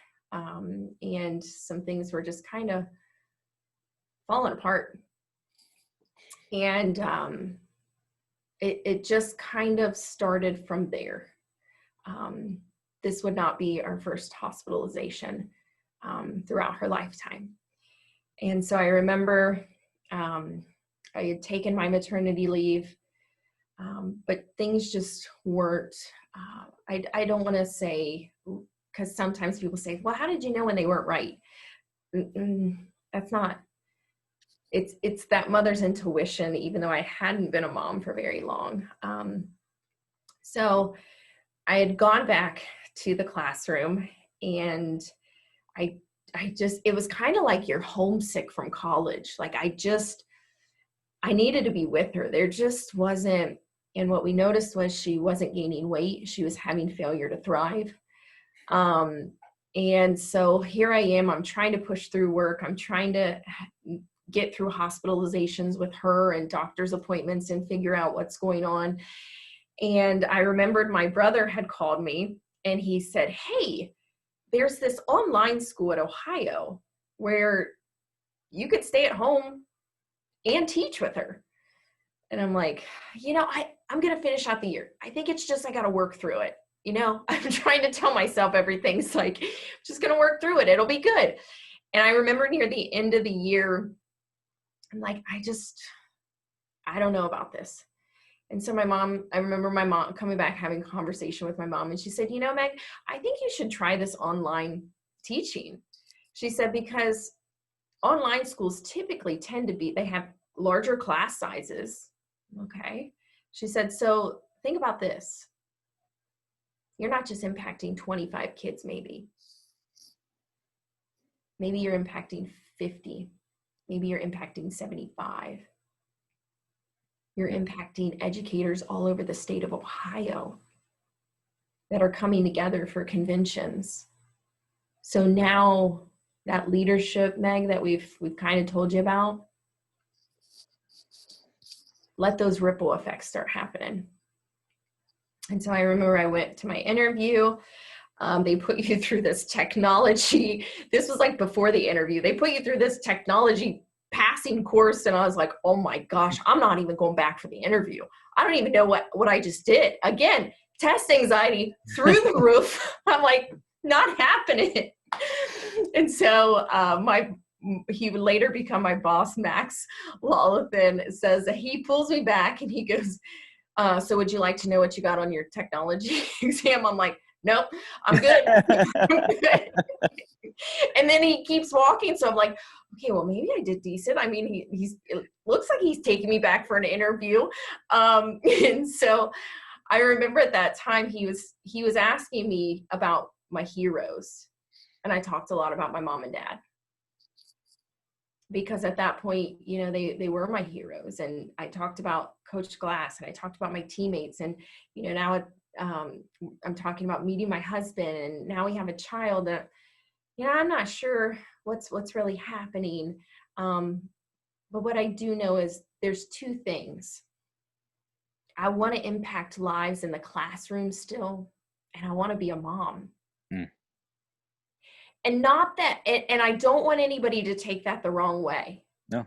and some things were just kind of falling apart. And it just kind of started from there. This would not be our first hospitalization throughout her lifetime. And so I remember I had taken my maternity leave, but things just weren't, I don't want to say, because sometimes people say, well, how did you know when they weren't right? That's not. It's that mother's intuition, even though I hadn't been a mom for very long. So I had gone back to the classroom, and I it was kind of like you're homesick from college. Like I needed to be with her. There just wasn't, and what we noticed was she wasn't gaining weight. She was having failure to thrive. And so here I am, I'm trying to push through work. I'm trying to get through hospitalizations with her and doctor's appointments and figure out what's going on. And I remembered my brother had called me and he said, hey, there's this online school at Ohio where you could stay at home and teach with her. And I'm like, I'm going to finish out the year. I think it's just, I got to work through it. I'm trying to tell myself everything's like, just going to work through it. It'll be good. And I remember near the end of the year, I'm like, I don't know about this. And so I remember my mom coming back, having a conversation with my mom. And she said, Meg, I think you should try this online teaching. She said, because online schools typically they have larger class sizes. Okay. She said, so think about this. You're not just impacting 25 kids, maybe. Maybe you're impacting 50. Maybe you're impacting 75. You're impacting educators all over the state of Ohio that are coming together for conventions. So now that leadership, Meg, that we've kind of told you about, let those ripple effects start happening. And so I remember I went to my interview. They put you through this technology. This was like before the interview. They put you through this technology passing course. And I was like, oh my gosh, I'm not even going back for the interview. I don't even know what I just did. Again, test anxiety through the roof. I'm like, not happening. And so he would later become my boss, Max Lolithan, says that he pulls me back and he goes, so would you like to know what you got on your technology exam? I'm like, nope, I'm good. I'm good. And then he keeps walking. So I'm like, okay, well, maybe I did decent. I mean, it looks like he's taking me back for an interview. And so I remember at that time, he was asking me about my heroes. And I talked a lot about my mom and dad. Because at that point, they were my heroes. And I talked about Coach Glass and I talked about my teammates. And, now I'm talking about meeting my husband, and now we have a child that, I'm not sure what's really happening. But what I do know is there's two things. I want to impact lives in the classroom still, and I want to be a mom. And not that, and I don't want anybody to take that the wrong way.
No.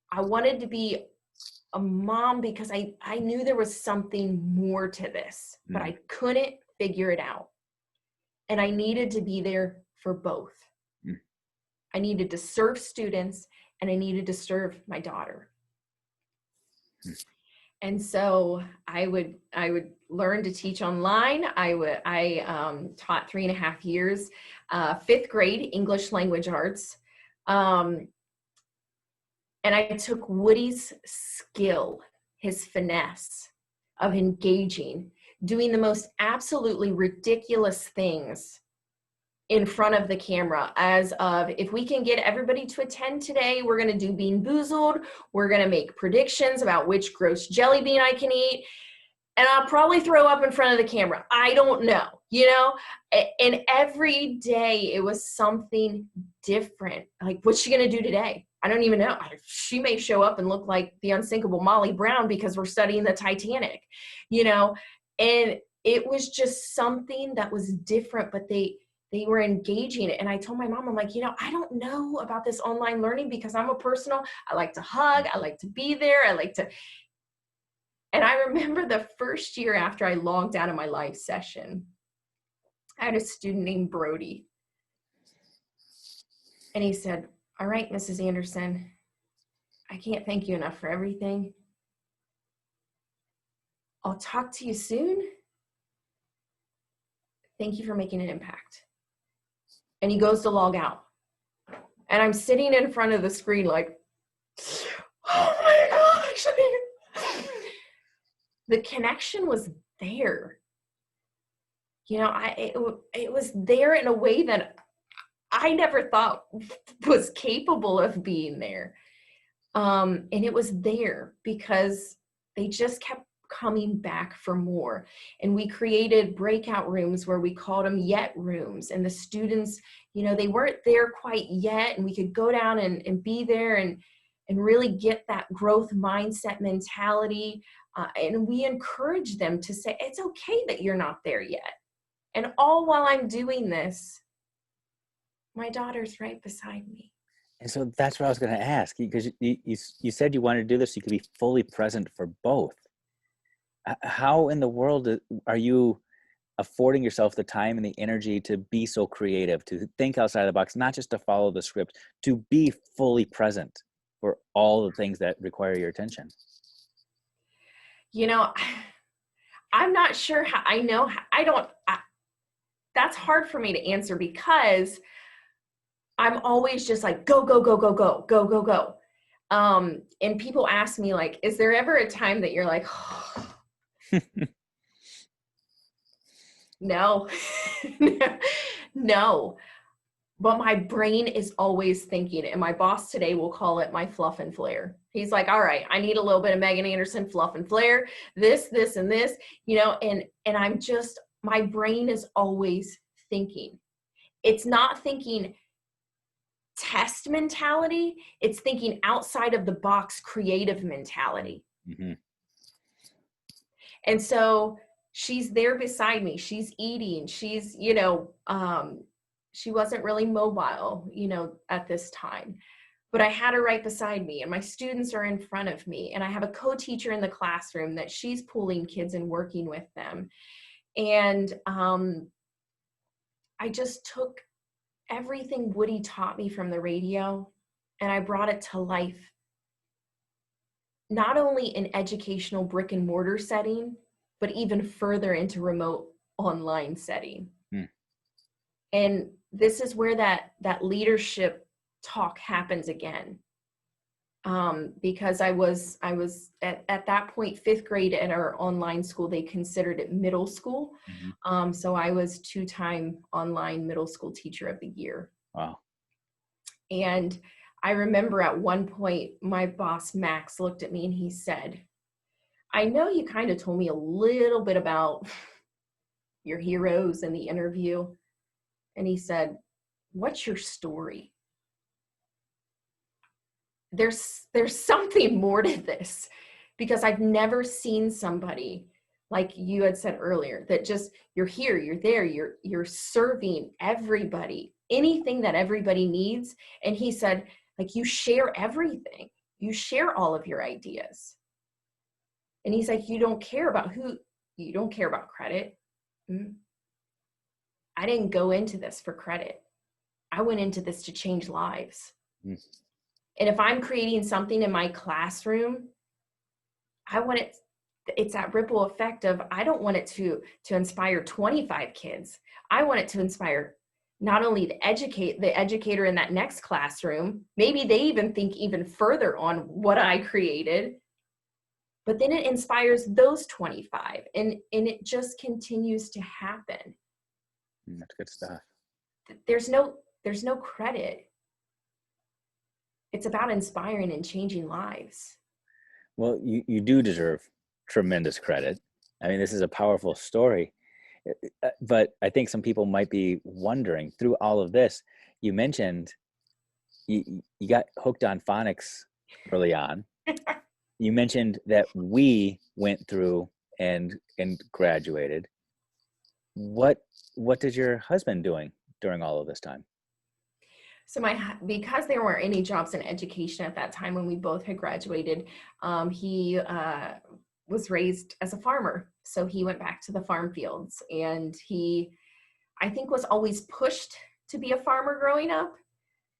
I wanted to be a mom because I knew there was something more to this, but I couldn't figure it out. And I needed to be there for both. I needed to serve students and I needed to serve my daughter. And so I would learn to teach online. I taught 3.5 years, 5th grade English language arts. And I took Woody's skill, his finesse of engaging, doing the most absolutely ridiculous things in front of the camera, as of, if we can get everybody to attend today, we're going to do Bean Boozled. We're going to make predictions about which gross jelly bean I can eat. And I'll probably throw up in front of the camera. I don't know, and every day it was something different. Like, what's she going to do today? I don't even know. She may show up and look like the unsinkable Molly Brown because we're studying the Titanic, and it was just something that was different, but they were engaging it. And I told my mom, I'm like, I don't know about this online learning because I'm a personal, I like to hug. I like to be there. And I remember the first year after I logged out of my live session, I had a student named Brody. And he said, all right, Mrs. Anderson, I can't thank you enough for everything. I'll talk to you soon. Thank you for making an impact. And he goes to log out. And I'm sitting in front of the screen like, oh my gosh. The connection was there. you know, it was there in a way that I never thought was capable of being there. And it was there because they just kept coming back for more. And we created breakout rooms where we called them yet rooms. And the students, you know, they weren't there quite yet. And we could go down and be there and really get that growth mindset mentality. And we encourage them to say, it's okay that you're not there yet. And all while I'm doing this, my daughter's right beside me.
And so that's what I was going to ask, because you said you wanted to do this so you could be fully present for both. How in the world are you affording yourself the time and the energy to be so creative, to think outside the box, not just to follow the script, to be fully present for all the things that require your attention?
You know, I'm not sure how. I know I don't. That's hard for me to answer because I'm always just like, go, go, go, go, go, go, go, go. And people ask me like, is there ever a time that you're like, oh. No, no. But my brain is always thinking, and my boss today will call it my fluff and flair. He's like, all right, I need a little bit of Megan Anderson fluff and flair, this, and this, you know, and I'm just, my brain is always thinking. It's not thinking test mentality, it's thinking outside of the box creative mentality. Mm-hmm. And so she's there beside me, she's eating, she's, you know, she wasn't really mobile, you know, at this time, but I had her right beside me and my students are in front of me. And I have a co-teacher in the classroom that she's pulling kids and working with them. And I just took everything Woody taught me from the radio and I brought it to life, not only in educational brick and mortar setting, but even further into remote online setting. And this is where that leadership talk happens again. Because I was at that point, 5th grade at our online school, they considered it middle school. Mm-hmm. So I was 2-time online middle school teacher of the year.
Wow.
And I remember at one point, my boss, Max, looked at me and he said, I know you kind of told me a little bit about your heroes in the interview. And he said, what's your story? There's something more to this, because I've never seen somebody like you had said earlier, that just, you're here, you're there, you're serving everybody, anything that everybody needs. And he said, like, you share everything. You share all of your ideas. And he's like, you don't care about you don't care about credit. I didn't go into this for credit. I went into this to change lives. And if I'm creating something in my classroom, I want it's that ripple effect of, I don't want it to inspire 25 kids. I want it to inspire not only the educator in that next classroom, maybe they even think even further on what I created, but then it inspires those 25 and it just continues to happen.
That's good stuff.
There's no credit. It's about inspiring and changing lives.
Well, you do deserve tremendous credit. I mean, this is a powerful story, but I think some people might be wondering, through all of this, you mentioned you got hooked on phonics early on. You mentioned that we went through and graduated. What is your husband doing during all of this time?
So because there weren't any jobs in education at that time when we both had graduated, he was raised as a farmer. So he went back to the farm fields, and he, I think, was always pushed to be a farmer growing up.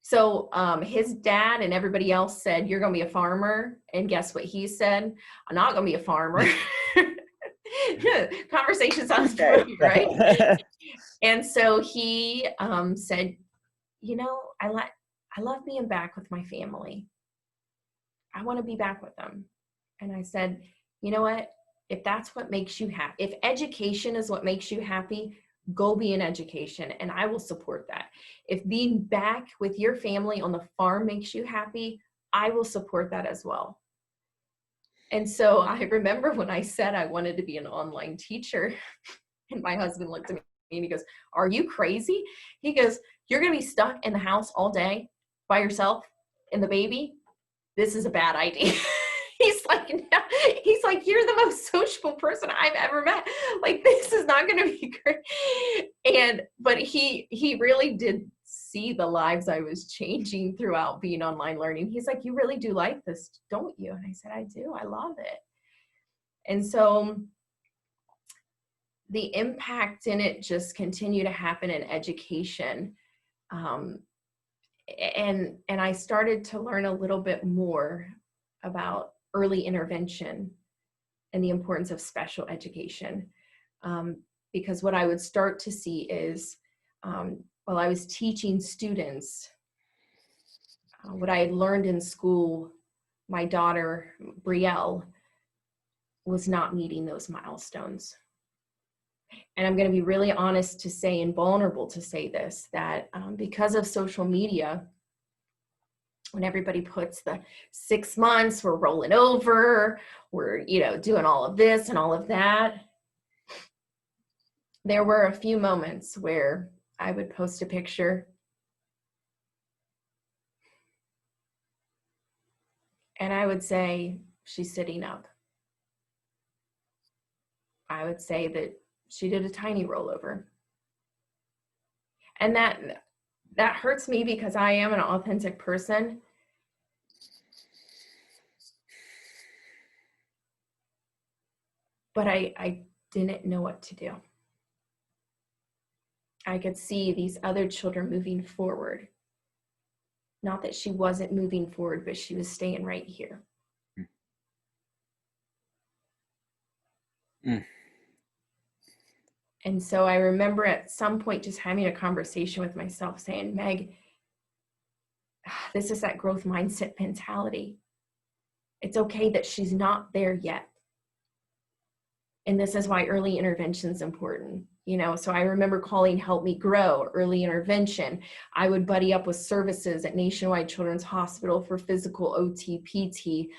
So his dad and everybody else said, you're going to be a farmer. And guess what he said? I'm not going to be a farmer. Conversation sounds funny, right? And so he said, you know, I love being back with my family. I want to be back with them. And I said, you know what? If that's what makes you happy, if education is what makes you happy, go be in education, and I will support that. If being back with your family on the farm makes you happy, I will support that as well. And so I remember when I said I wanted to be an online teacher, and my husband looked at me and he goes, "Are you crazy?" He goes, "You're going to be stuck in the house all day by yourself and the baby. This is a bad idea." He's like, no. He's like, "You're the most sociable person I've ever met. Like, this is not going to be great." But he really did see the lives I was changing throughout being online learning. He's like, "You really do like this, don't you?" And I said, "I do. I love it." And so the impact in it just continued to happen in education. And I started to learn a little bit more about early intervention and the importance of special education. Because what I would start to see is, while I was teaching students, what I had learned in school, my daughter, Brielle, was not meeting those milestones. And I'm going to be really honest to say, and vulnerable to say this, that because of social media, when everybody puts the 6 months, we're rolling over, we're, doing all of this and all of that, there were a few moments where I would post a picture and I would say, "She's sitting up." I would say that she did a tiny rollover. And that hurts me because I am an authentic person. But I didn't know what to do. I could see these other children moving forward. Not that she wasn't moving forward, but she was staying right here.
Mm.
And so I remember at some point just having a conversation with myself saying, "Meg, this is that growth mindset mentality. It's okay that she's not there yet. And this is why early intervention is important." So I remember calling Help Me Grow early intervention. I would buddy up with services at Nationwide Children's Hospital for physical OT, PT.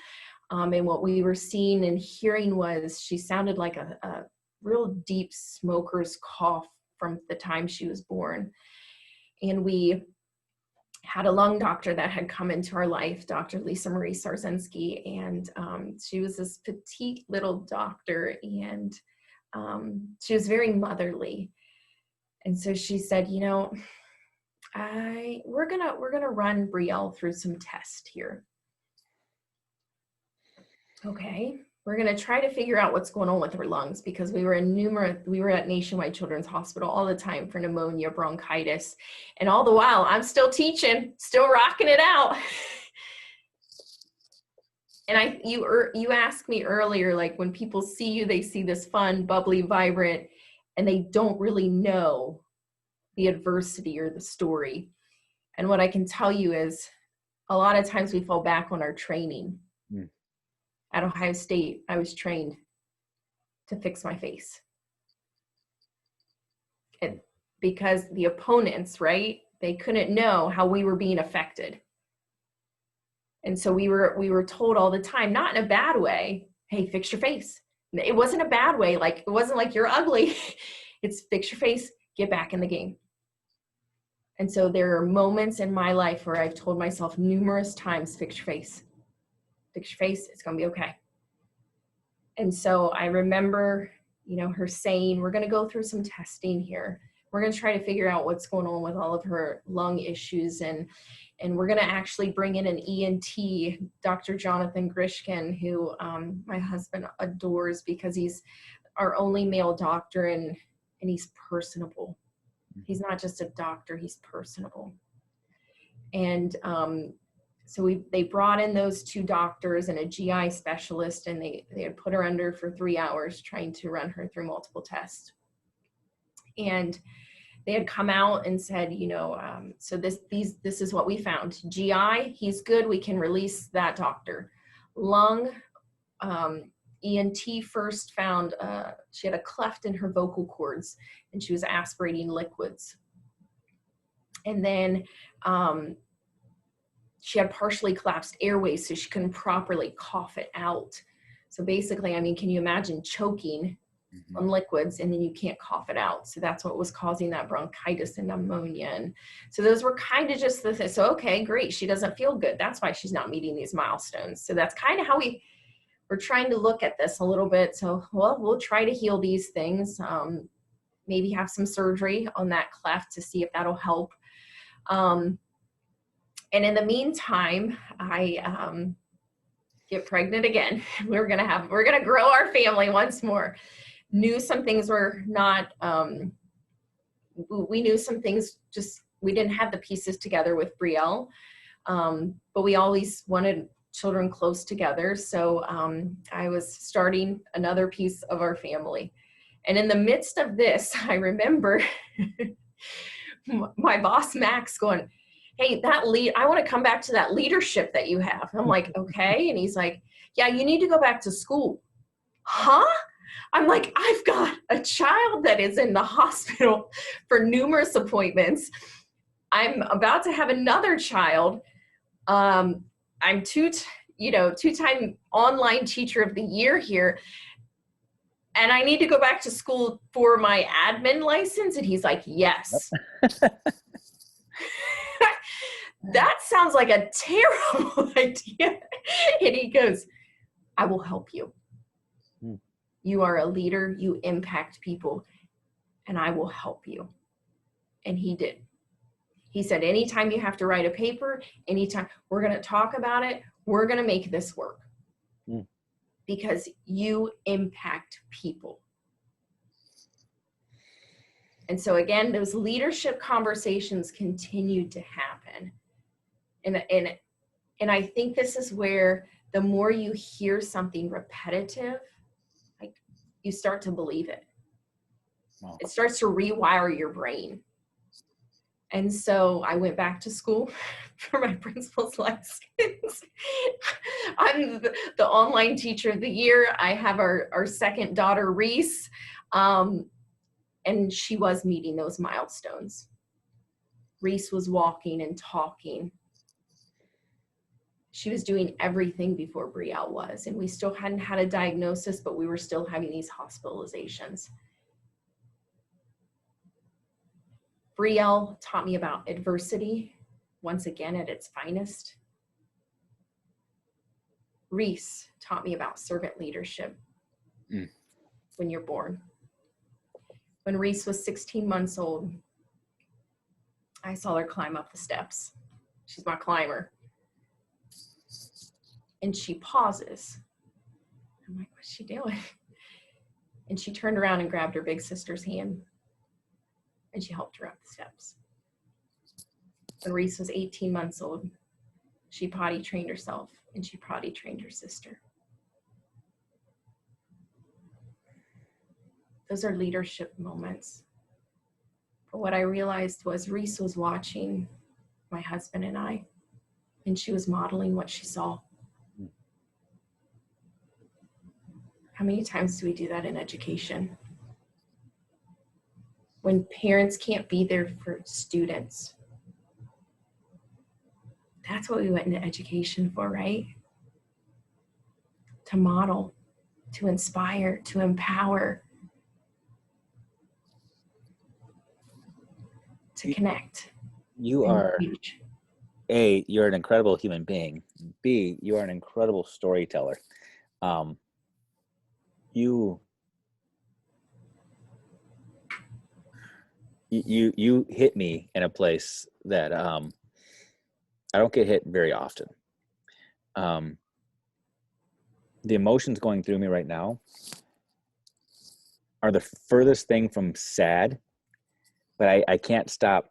And what we were seeing and hearing was she sounded like a real deep smoker's cough from the time she was born. And we had a lung doctor that had come into our life, Dr. Lisa Marie Sarzensky, and she was this petite little doctor, and she was very motherly. And so she said, we're gonna run Brielle through some tests here. Okay, we're gonna try to figure out what's going on with her lungs, because we were at Nationwide Children's Hospital all the time for pneumonia, bronchitis, and all the while I'm still teaching, still rocking it out. And you asked me earlier, like, when people see you, they see this fun, bubbly, vibrant, and they don't really know the adversity or the story. And what I can tell you is, a lot of times we fall back on our training. At Ohio State, I was trained to fix my face. Because the opponents, right, they couldn't know how we were being affected. And so we were told all the time, not in a bad way, "Hey, fix your face." It wasn't a bad way. Like, it wasn't like, "You're ugly." It's fix your face, get back in the game. And so there are moments in my life where I've told myself numerous times, "Fix your face. Fix your face, it's gonna be okay." And so I remember, her saying, "We're gonna go through some testing here. We're gonna try to figure out what's going on with all of her lung issues, and we're gonna actually bring in an ENT, Dr. Jonathan Grishkin, who my husband adores because he's our only male doctor, and he's personable. He's not just a doctor, he's personable." And so they brought in those two doctors and a GI specialist, and they had put her under for 3 hours trying to run her through multiple tests. And they had come out and said, so this is what we found. GI, he's good, we can release that doctor. Lung, ENT first found she had a cleft in her vocal cords, and she was aspirating liquids. And then she had partially collapsed airways, so she couldn't properly cough it out. So basically, I mean, can you imagine choking on liquids and then you can't cough it out? So that's what was causing that bronchitis and pneumonia. And so those were kind of just the things. So, okay, great. She doesn't feel good. That's why she's not meeting these milestones. So that's kind of how we're trying to look at this a little bit. So, well, we'll try to heal these things. Maybe have some surgery on that cleft to see if that'll help. And in the meantime, I get pregnant again. We're gonna grow our family once more. Knew some things were not, we knew some things we didn't have the pieces together with Brielle, but we always wanted children close together. So I was starting another piece of our family. And in the midst of this, I remember my boss, Max, going, hey, I want to come back to that leadership that you have. I'm like, okay. And he's like, yeah, you need to go back to school. Huh? I'm like, I've got a child that is in the hospital for numerous appointments. I'm about to have another child. I'm two-time online teacher of the year here. And I need to go back to school for my admin license. And he's like, yes. That sounds like a terrible idea. And he goes, I will help you. You are a leader, you impact people, and I will help you. And he did. He said, anytime you have to write a paper, anytime we're going to talk about it, we're going to make this work. Because you impact people. And so again, those leadership conversations continued to happen. And I think this is where the more you hear something repetitive, like you start to believe it. Wow. It starts to rewire your brain. And so I went back to school for my principal's license. I'm the online teacher of the year. I have our second daughter, Reese, and she was meeting those milestones. Reese was walking and talking. She was doing everything before Brielle was, and we still hadn't had a diagnosis, but we were still having these hospitalizations. Brielle taught me about adversity, once again at its finest. Reese taught me about servant leadership when you're born. When Reese was 16 months old, I saw her climb up the steps. She's my climber. And she pauses. I'm like, what's she doing? And she turned around and grabbed her big sister's hand. And she helped her up the steps. When Reese was 18 months old, she potty trained herself and she potty trained her sister. Those are leadership moments. But what I realized was Reese was watching my husband and I, and she was modeling what she saw. How many times do we do that in education? When parents can't be there for students. That's what we went into education for, right? To model, to inspire, to empower, to connect.
You are, A, you're an incredible human being. B, you are an incredible storyteller. You hit me in a place that I don't get hit very often. The emotions going through me right now are the furthest thing from sad, but I can't stop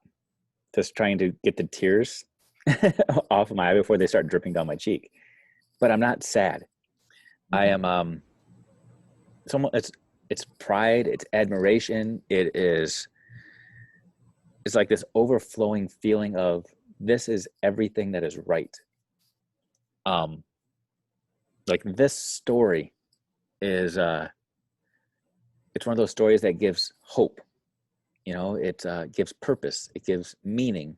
just trying to get the tears off of my eye before they start dripping down my cheek. But I'm not sad. I am it's pride, it's admiration, it's like this overflowing feeling of this is everything that is right. Like this story is it's one of those stories that gives hope. You know, it gives purpose, it gives meaning.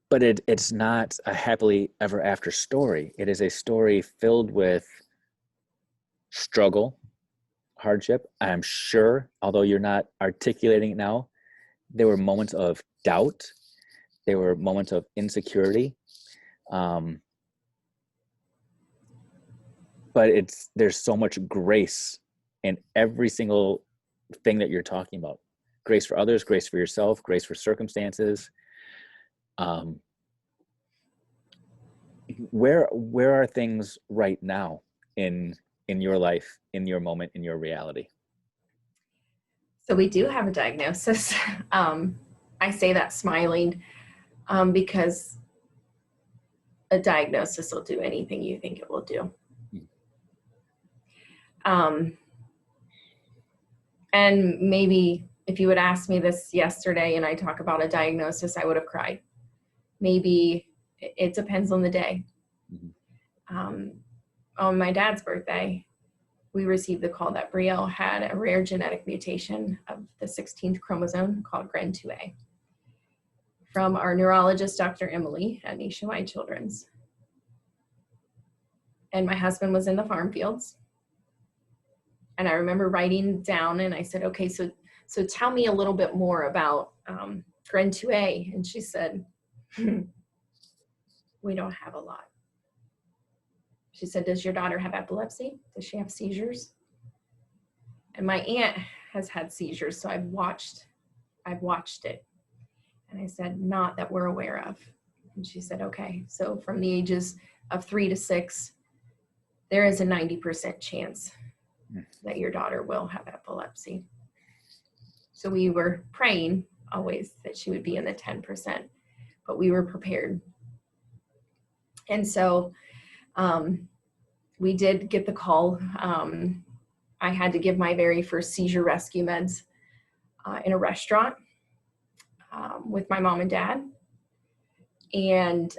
But it's not a happily ever after story. It is a story filled with struggle, hardship. I'm sure, although you're not articulating it now, there were moments of doubt. There were moments of insecurity. But there's so much grace in every single thing that you're talking about. Grace for others, grace for yourself, grace for circumstances. Where are things right now in your life, in your moment, in your reality?
So we do have a diagnosis. I say that smiling because a diagnosis will do anything you think it will do. And maybe if you would ask me this yesterday and I talk about a diagnosis, I would have cried. Maybe it depends on the day. On my dad's birthday, we received the call that Brielle had a rare genetic mutation of the 16th chromosome called GRN2A from our neurologist, Dr. Emily at Nationwide Children's. And my husband was in the farm fields. And I remember writing down and I said, okay, so tell me a little bit more about GRN2A. And she said, we don't have a lot. She said, does your daughter have epilepsy? Does she have seizures? And my aunt has had seizures, so I've watched it. And I said, not that we're aware of. And she said, okay, so from the ages of 3 to 6, there is a 90% chance that your daughter will have epilepsy. So we were praying always that she would be in the 10%, but we were prepared. And so we did get the call. I had to give my very first seizure rescue meds in a restaurant with my mom and dad. And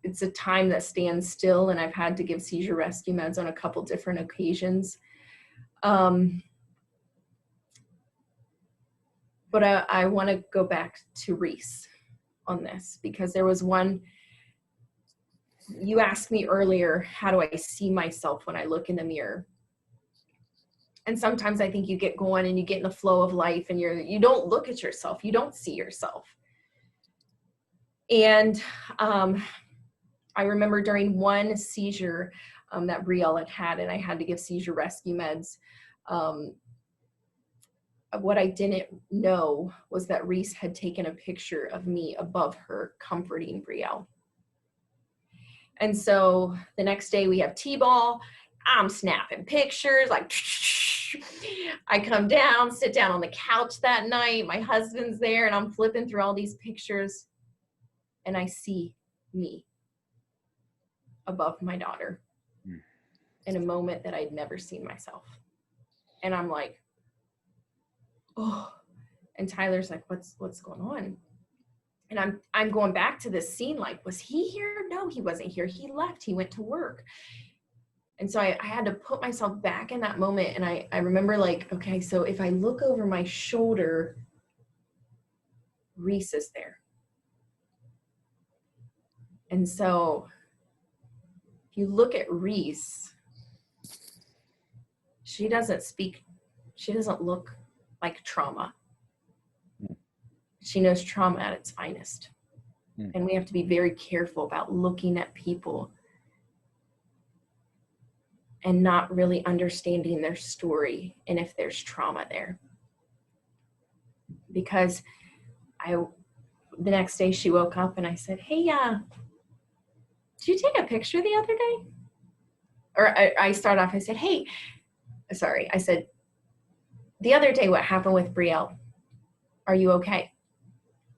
it's a time that stands still, and I've had to give seizure rescue meds on a couple different occasions. But I want to go back to Reese on this, because there was one, you asked me earlier, how do I see myself when I look in the mirror? And sometimes I think you get going and you get in the flow of life and you don't look at yourself, you don't see yourself. And I remember during one seizure that Brielle had, and I had to give seizure rescue meds, what I didn't know was that Reese had taken a picture of me above her comforting Brielle. And so the next day we have T-ball, I'm snapping pictures, like I come down, sit down on the couch that night, my husband's there, and I'm flipping through all these pictures, and I see me above my daughter in a moment that I'd never seen myself. And I'm like, oh, and Tyler's like, what's going on? And I'm going back to this scene, like, was he here? No, he wasn't here. He left, he went to work. And so I had to put myself back in that moment. And I remember, like, okay, so if I look over my shoulder, Reese is there. And so if you look at Reese, she doesn't look like trauma. She knows trauma at its finest. And we have to be very careful about looking at people and not really understanding their story and if there's trauma there. Because the next day she woke up and I said, hey, did you take a picture the other day? Or I start off, I said, hey, sorry. I said, the other day, what happened with Brielle? Are you okay?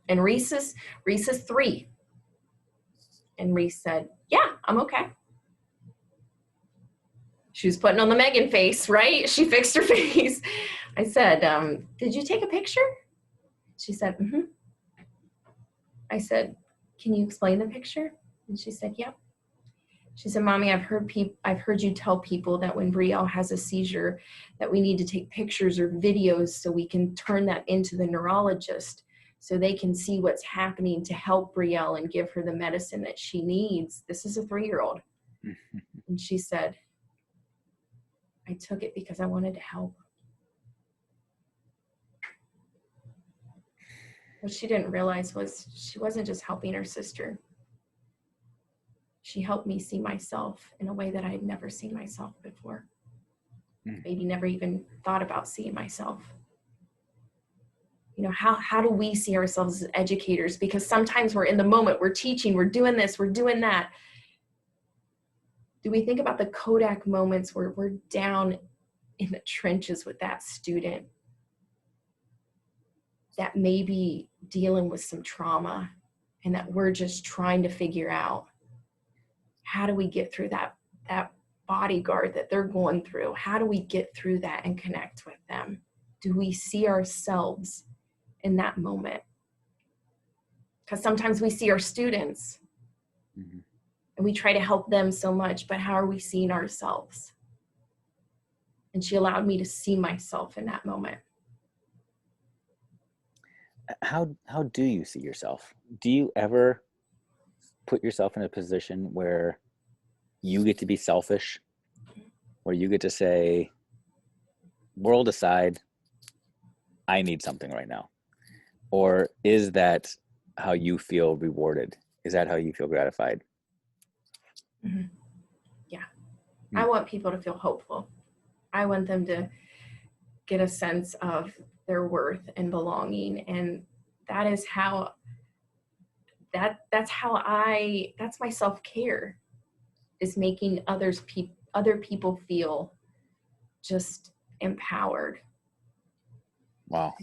And Reese is 3. And Reese said, yeah, I'm okay. She was putting on the Megan face, right? She fixed her face. I said, did you take a picture? She said, mm-hmm. I said, can you explain the picture? And she said, yep. She said, Mommy, I've heard you tell people that when Brielle has a seizure, that we need to take pictures or videos so we can turn that into the neurologist so they can see what's happening to help Brielle and give her the medicine that she needs. This is a 3-year-old. And she said, I took it because I wanted to help. What she didn't realize was she wasn't just helping her sister. She helped me see myself in a way that I had never seen myself before. Maybe never even thought about seeing myself. You know, how do we see ourselves as educators? Because sometimes we're in the moment, we're teaching, we're doing this, we're doing that. Do we think about the Kodak moments where we're down in the trenches with that student that may be dealing with some trauma and that we're just trying to figure out, how do we get through that bodyguard that they're going through? How do we get through that and connect with them? Do we see ourselves in that moment? Because sometimes we see our students and we try to help them so much, but how are we seeing ourselves? And she allowed me to see myself in that moment.
How do you see yourself? Do you ever put yourself in a position where you get to be selfish, where you get to say, world aside, I need something right now? Or is that how you feel rewarded? Is that how you feel gratified?
Yeah. I want people to feel hopeful. I want them to get a sense of their worth and belonging. And that is how, that's my self-care, is making other people feel just empowered.
Wow.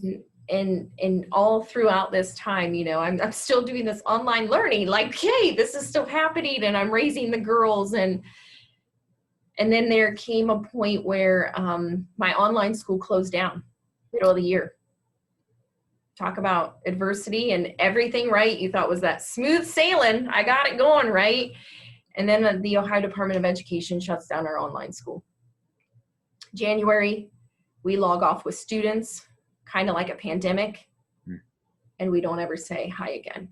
And all throughout this time, you know, I'm still doing this online learning, like, hey, this is still happening, and I'm raising the girls. And then there came a point where my online school closed down middle of the year. Talk about adversity and everything, right? You thought was that smooth sailing. I got it going, right? And then the Ohio Department of Education shuts down our online school. January, we log off with students, kind of like a pandemic, and we don't ever say hi again.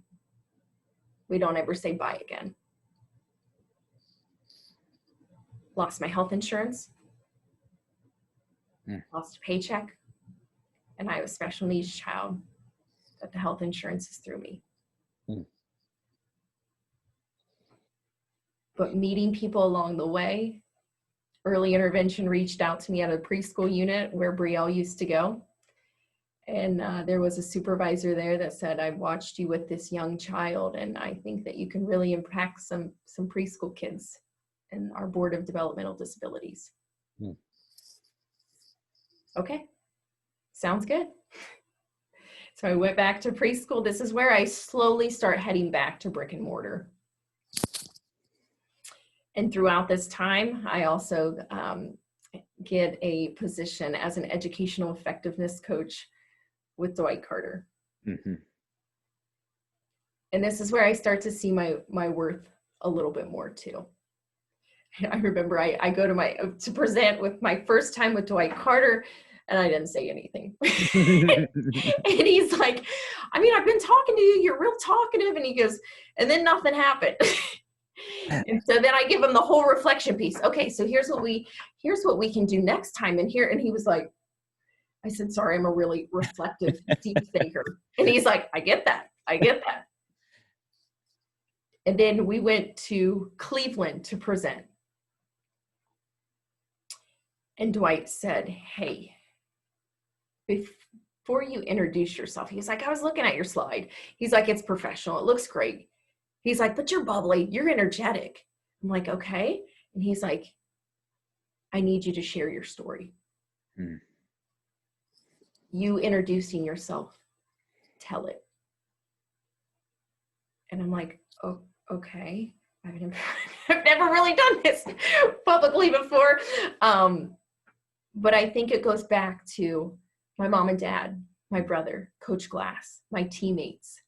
We don't ever say bye again. Lost my health insurance, lost a paycheck, and I have a special needs child that the health insurance is through me. But meeting people along the way, early intervention reached out to me at a preschool unit where Brielle used to go. And there was a supervisor there that said, I've watched you with this young child, and I think that you can really impact some preschool kids in our Board of Developmental Disabilities. Okay, sounds good. So I went back to preschool. This is where I slowly start heading back to brick and mortar. And throughout this time, I also get a position as an educational effectiveness coach with Dwight Carter. And this is where I start to see my worth a little bit more too. I remember I go to present with my first time with Dwight Carter, and I didn't say anything. And he's like, I mean, I've been talking to you, you're real talkative. And he goes, and then nothing happened. And so then I give him the whole reflection piece. Okay, so here's what we can do next time. And he was like, I said, sorry, I'm a really reflective, deep thinker. And he's like, I get that. And then we went to Cleveland to present. And Dwight said, hey, before you introduce yourself, he's like, I was looking at your slide. He's like, it's professional. It looks great. He's like, but you're bubbly. You're energetic. I'm like, okay. And he's like, I need you to share your story. You introducing yourself. Tell it. And I'm like, oh, okay. I've never really done this publicly before. But I think it goes back to my mom and dad, my brother, Coach Glass, my teammates.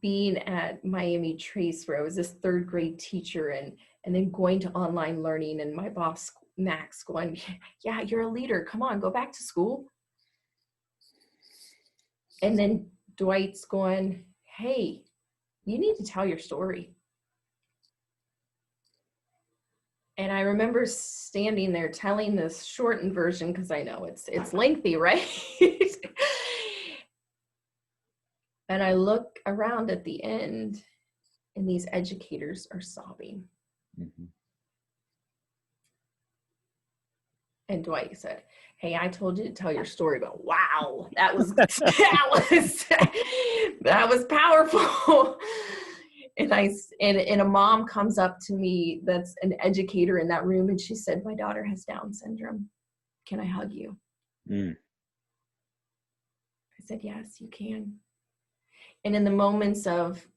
being at Miami Trace, where I was this third grade teacher, and then going to online learning, and my boss, Max, going, yeah, you're a leader. Come on, go back to school. And then Dwight's going, hey, you need to tell your story. And I remember standing there telling this shortened version, because I know it's lengthy, right? And I look around at the end, and these educators are sobbing.
Mm-hmm.
And Dwight said, hey, I told you to tell your story, but wow, that was that was powerful. And a mom comes up to me that's an educator in that room, and she said, my daughter has Down syndrome. Can I hug you? I said, yes, you can. And in the moments of,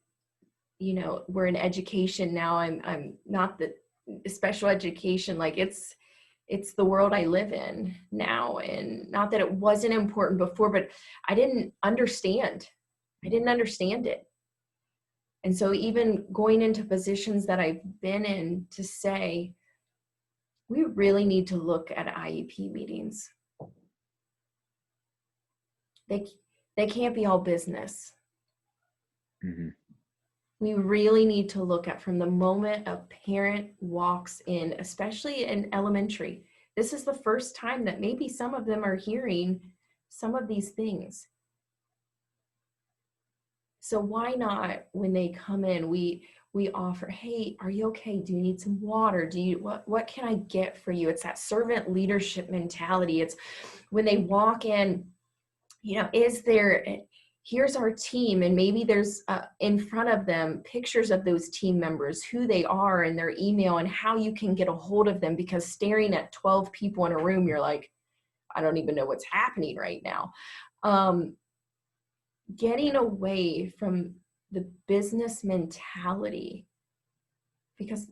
we're in education now, I'm not the special education, like it's the world I live in now. And not that it wasn't important before, but I didn't understand it. And so even going into positions that I've been in, to say, we really need to look at IEP meetings. They can't be all business.
Mm-hmm.
We really need to look at, from the moment a parent walks in, especially in elementary, this is the first time that maybe some of them are hearing some of these things. So why not, when they come in, we offer, hey, are you okay? Do you need some water? What can I get for you? It's that servant leadership mentality. It's when they walk in, here's our team, and maybe there's in front of them pictures of those team members, who they are, and their email, and how you can get a hold of them, because staring at 12 people in a room, you're like, I don't even know what's happening right now. Getting away from the business mentality, because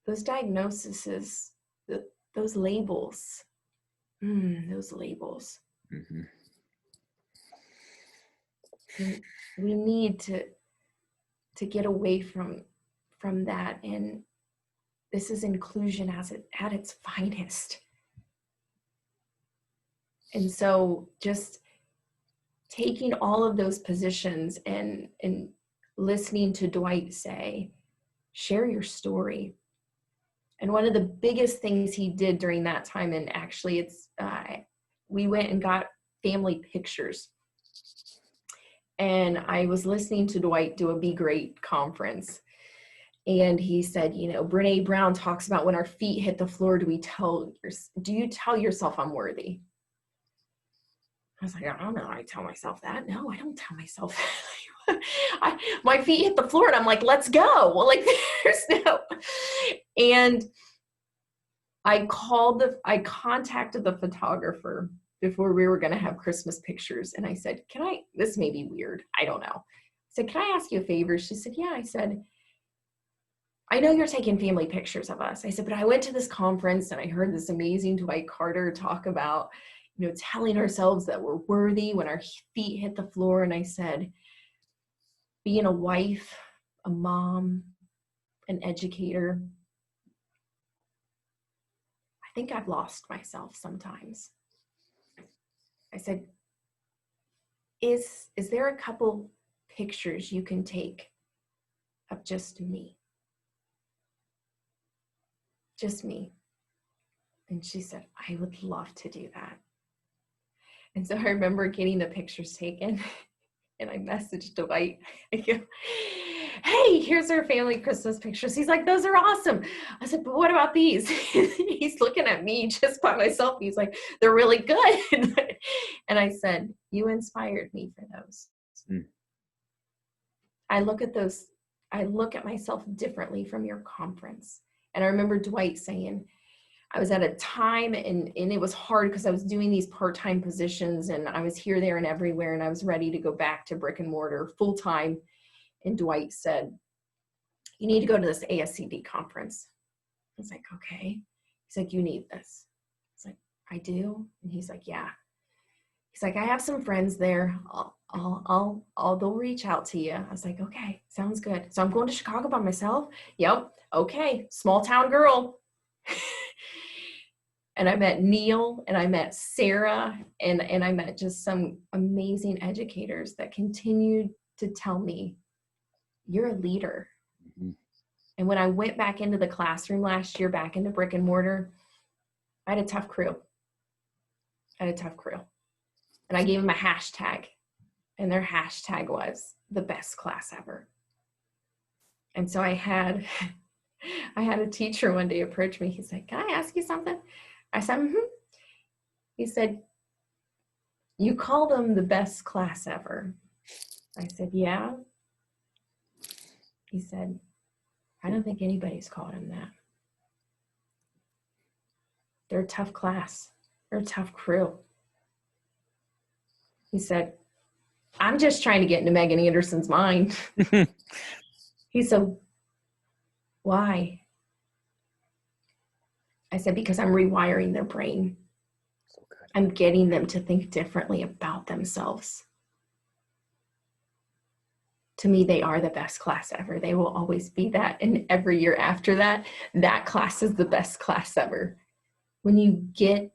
those diagnoses, those labels. Mm-hmm. We need to get away from that. And this is inclusion at its finest. And so just taking all of those positions and listening to Dwight say, share your story. And one of the biggest things he did during that time, and actually we went and got family pictures. And I was listening to Dwight do a Be Great conference. And he said, Brene Brown talks about, when our feet hit the floor, do you tell yourself I'm worthy? I was like, I don't know. I tell myself that. No, I don't tell myself that. My feet hit the floor and I'm like, let's go. Well, like, there's no. And I contacted the photographer before we were going to have Christmas pictures. And I said, this may be weird. I don't know. I said, can I ask you a favor? She said, yeah. I said, I know you're taking family pictures of us. I said, but I went to this conference and I heard this amazing Dwight Carter talk about, telling ourselves that we're worthy when our feet hit the floor. And I said, being a wife, a mom, an educator, I think I've lost myself sometimes. I said, is there a couple pictures you can take of just me? Just me. And she said, I would love to do that. And so I remember getting the pictures taken, and I messaged Dwight. I go, hey, here's our family Christmas pictures. He's like, those are awesome. I said, but what about these? He's looking at me just by myself. He's like, they're really good. And I said, you inspired me for those. I look at myself differently from your conference. And I remember Dwight saying, I was at a time and it was hard because I was doing these part-time positions and I was here, there, and everywhere. And I was ready to go back to brick and mortar full time. And Dwight said, you need to go to this ASCD conference. I was like, okay. He's like, you need this. I was like, I do? And he's like, yeah. He's like, I have some friends there. they'll reach out to you. I was like, okay, sounds good. So I'm going to Chicago by myself. Yep. Okay. Small town girl. And I met Neil and I met Sarah and I met just some amazing educators that continued to tell me, you're a leader.
Mm-hmm.
And when I went back into the classroom last year, back into brick and mortar, I had a tough crew. And I gave them a hashtag, and their hashtag was the best class ever. And so I had a teacher one day approach me. He's like, can I ask you something? I said, mm-hmm. He said, you call them the best class ever. I said, yeah. He said, I don't think anybody's called him that. They're a tough class. They're a tough crew. He said, I'm just trying to get into Megan Anderson's mind. He said, why? I said, because I'm rewiring their brain.
So good.
I'm getting them to think differently about themselves. To me, they are the best class ever. They will always be that. And every year after that, that class is the best class ever. When you get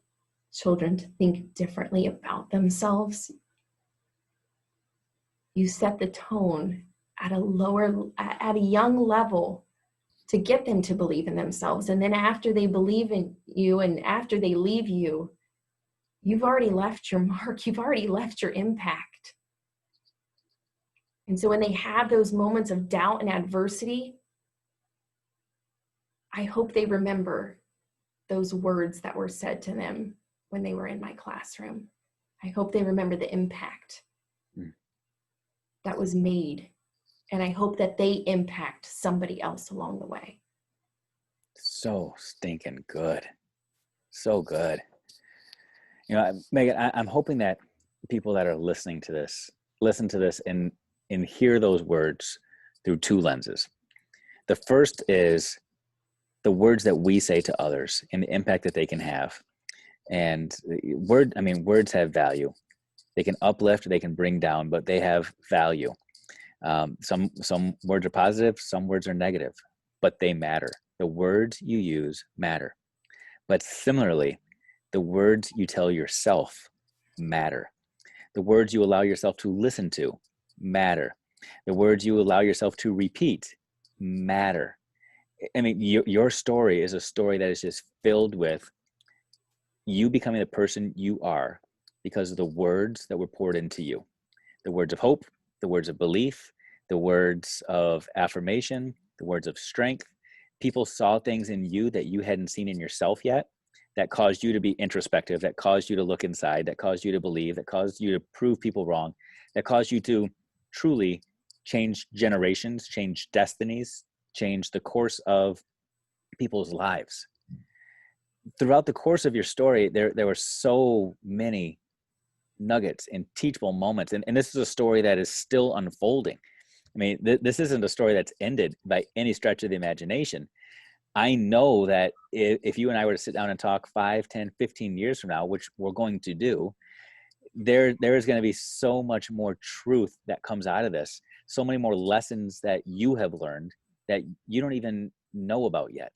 children to think differently about themselves, you set the tone at a young level to get them to believe in themselves. And then after they believe in you and after they leave you, you've already left your mark. You've already left your impact. And so when they have those moments of doubt and adversity, I hope they remember those words that were said to them when they were in my classroom. I hope they remember the impact that was made. And I hope that they impact somebody else along the way.
So stinking good. So good. You know, Megan, I'm hoping that people that are listening to this, listen to this and hear those words through two lenses. The first is the words that we say to others and the impact that they can have. And words have value. They can uplift, they can bring down, but they have value. Some words are positive, some words are negative, but they matter. The words you use matter. But similarly, the words you tell yourself matter. The words you allow yourself to listen to matter. The words you allow yourself to repeat matter. I mean, your story is a story that is just filled with you becoming the person you are because of the words that were poured into you. The words of hope, the words of belief, the words of affirmation, the words of strength. People saw things in you that you hadn't seen in yourself yet, that caused you to be introspective, that caused you to look inside, that caused you to believe, that caused you to prove people wrong, that caused you to truly change generations, change destinies, change the course of people's lives. Throughout the course of your story, there were so many nuggets and teachable moments. And this is a story that is still unfolding. I mean, this isn't a story that's ended by any stretch of the imagination. I know that if you and I were to sit down and talk 5, 10, 15 years from now, which we're going to do, there is going to be so much more truth that comes out of this, so many more lessons that you have learned that you don't even know about yet,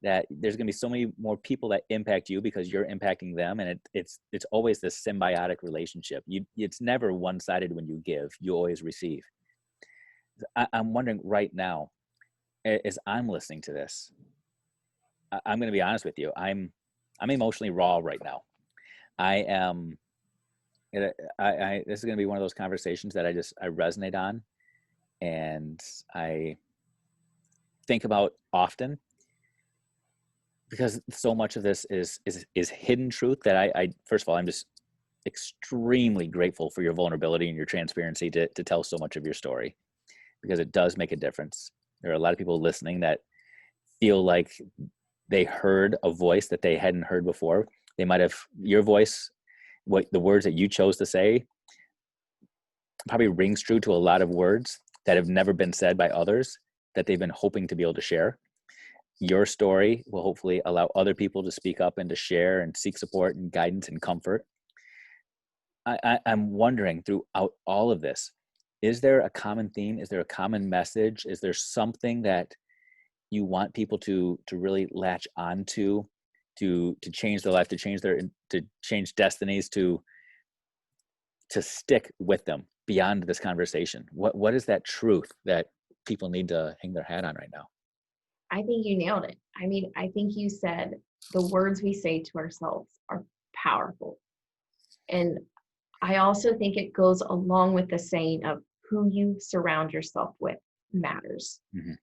that there's going to be so many more people that impact you because you're impacting them. And it's always this symbiotic relationship. It's never one-sided when you give, you always receive. I'm wondering right now, as I'm listening to this, I'm going to be honest with you. I'm emotionally raw right now. This is going to be one of those conversations that I resonate on and I think about often, because so much of this is hidden truth that I first of all, I'm just extremely grateful for your vulnerability and your transparency to tell so much of your story, because it does make a difference. There are a lot of people listening that feel like they heard a voice that they hadn't heard before. They might have, your voice, what the words that you chose to say probably rings true to a lot of words that have never been said by others that they've been hoping to be able to share. Your story will hopefully allow other people to speak up and to share and seek support and guidance and comfort. I'm wondering throughout all of this, is there a common theme? Is there a common message? Is there something that you want people to really latch onto, to change their life, to change destinies, to stick with them beyond this conversation? What is that truth that people need to hang their hat on right now?
I think you nailed it. I mean, I think you said the words we say to ourselves are powerful. And I also think it goes along with the saying of who you surround yourself with matters.
Mm-hmm.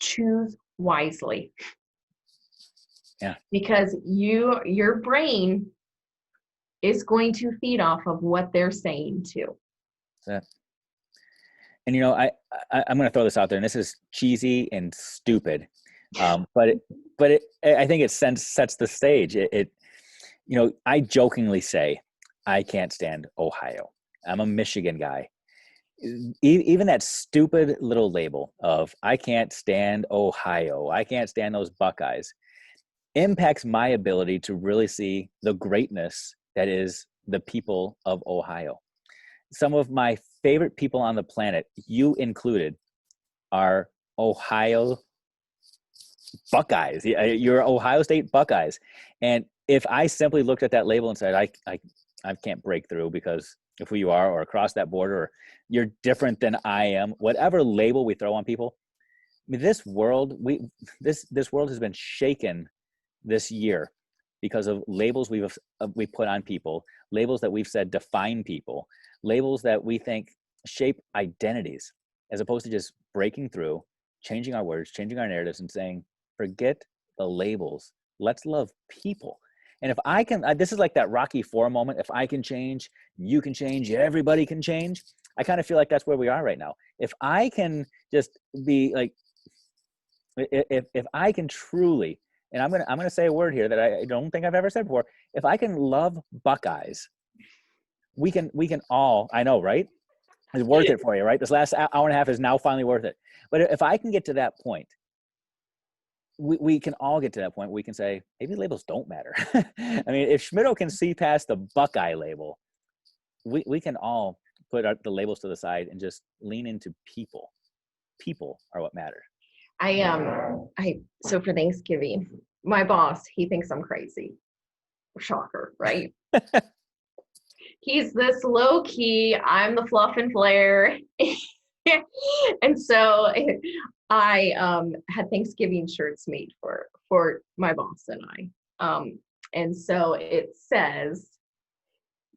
Choose wisely.
Yeah.
Because your brain is going to feed off of what they're saying too.
That's it. And I'm going to throw this out there, and this is cheesy and stupid, but I think it sets the stage. I jokingly say I can't stand Ohio. I'm a Michigan guy. Even that stupid little label of I can't stand Ohio, I can't stand those Buckeyes, impacts my ability to really see the greatness that is the people of Ohio. Some of my favorite people on the planet, you included, are Ohio Buckeyes. You're Ohio State Buckeyes. And if I simply looked at that label and said, I can't break through because of who you are, or across that border, or you're different than I am, whatever label we throw on people, I mean, this world has been shaken this year because of labels we put on people, labels that we've said define people, labels that we think shape identities, as opposed to just breaking through, changing our words, changing our narratives, and saying, forget the labels. Let's love people. And if I can, this is like that Rocky IV moment. If I can change, you can change, everybody can change. I kind of feel like that's where we are right now. If I can just be like, if I can truly, and I'm gonna say a word here that I don't think I've ever said before. If I can love Buckeyes, we can all. I know, right? It's worth it for you, right? This last hour and a half is now finally worth it. But if I can get to that point, we can all get to that point where we can say, maybe labels don't matter. I mean, if Schmittou can see past the Buckeye label, we can all put the labels to the side and just lean into people. People are what matter.
So for Thanksgiving, my boss, he thinks I'm crazy. Shocker, right? He's this low key, I'm the fluff and flare. And so I had Thanksgiving shirts made for my boss and I. And so it says,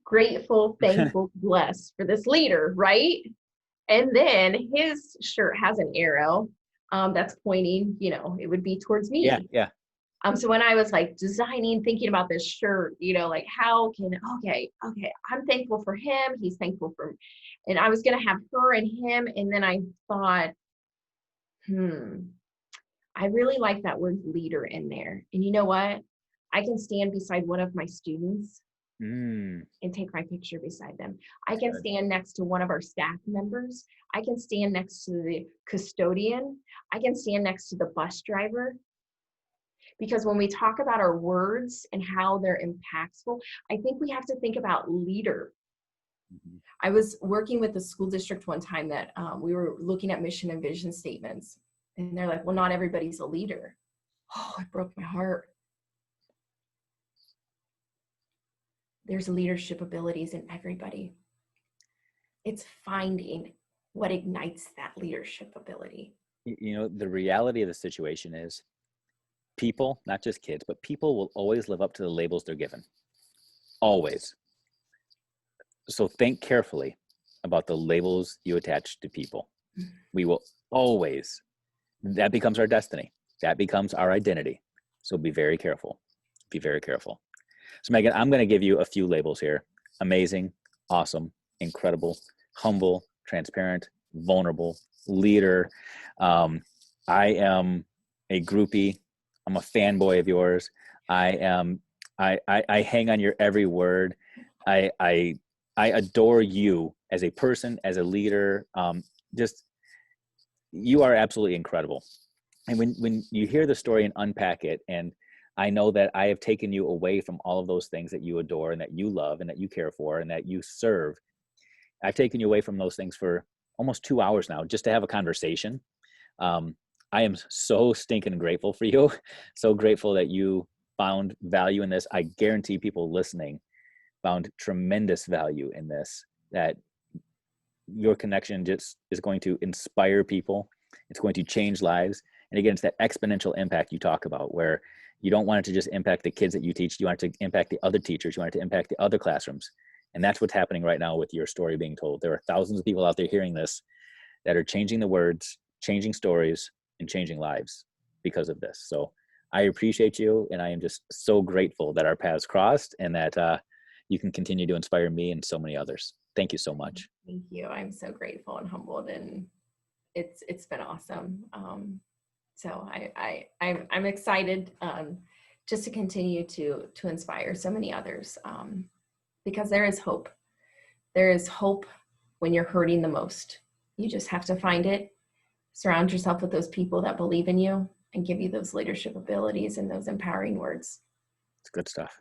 grateful, thankful, blessed for this leader, right? And then his shirt has an arrow that's pointing, it would be towards me.
Yeah.
So when I was like designing, thinking about this shirt, like okay, I'm thankful for him. He's thankful for, and I was going to have her and him. And then I thought, I really like that word leader in there. And you know what? I can stand beside one of my students and take my picture beside them. I can stand next to one of our staff members. I can stand next to the custodian. I can stand next to the bus driver. Because when we talk about our words and how they're impactful, I think we have to think about leader. Mm-hmm. I was working with the school district one time that we were looking at mission and vision statements. And they're like, well, not everybody's a leader. Oh, it broke my heart. There's leadership abilities in everybody. It's finding what ignites that leadership ability.
The reality of the situation is people, not just kids, but people will always live up to the labels they're given. Always. So think carefully about the labels you attach to people. We will always, that becomes our destiny. That becomes our identity. So be very careful. Be very careful. So Megan, I'm going to give you a few labels here. Amazing, awesome, incredible, humble, transparent, vulnerable, leader. I am a groupie. I'm a fanboy of yours. I hang on your every word. I adore you as a person, as a leader. You are absolutely incredible. And when you hear the story and unpack it, and I know that I have taken you away from all of those things that you adore and that you love and that you care for and that you serve. I've taken you away from those things for almost 2 hours now just to have a conversation. Um, I am so stinking grateful for you. So grateful that you found value in this. I guarantee people listening found tremendous value in this, that your connection just is going to inspire people. It's going to change lives. And again, it's that exponential impact you talk about, where you don't want it to just impact the kids that you teach. You want it to impact the other teachers. You want it to impact the other classrooms. And that's what's happening right now with your story being told. There are thousands of people out there hearing this that are changing the words, changing stories, and changing lives because of this. So I appreciate you. And I am just so grateful that our paths crossed and that you can continue to inspire me and so many others. Thank you so much.
Thank you. I'm so grateful and humbled, and it's been awesome. So I'm excited just to continue to inspire so many others, because there is hope. There is hope when you're hurting the most. You just have to find it. Surround yourself with those people that believe in you and give you those leadership abilities and those empowering words.
It's good stuff.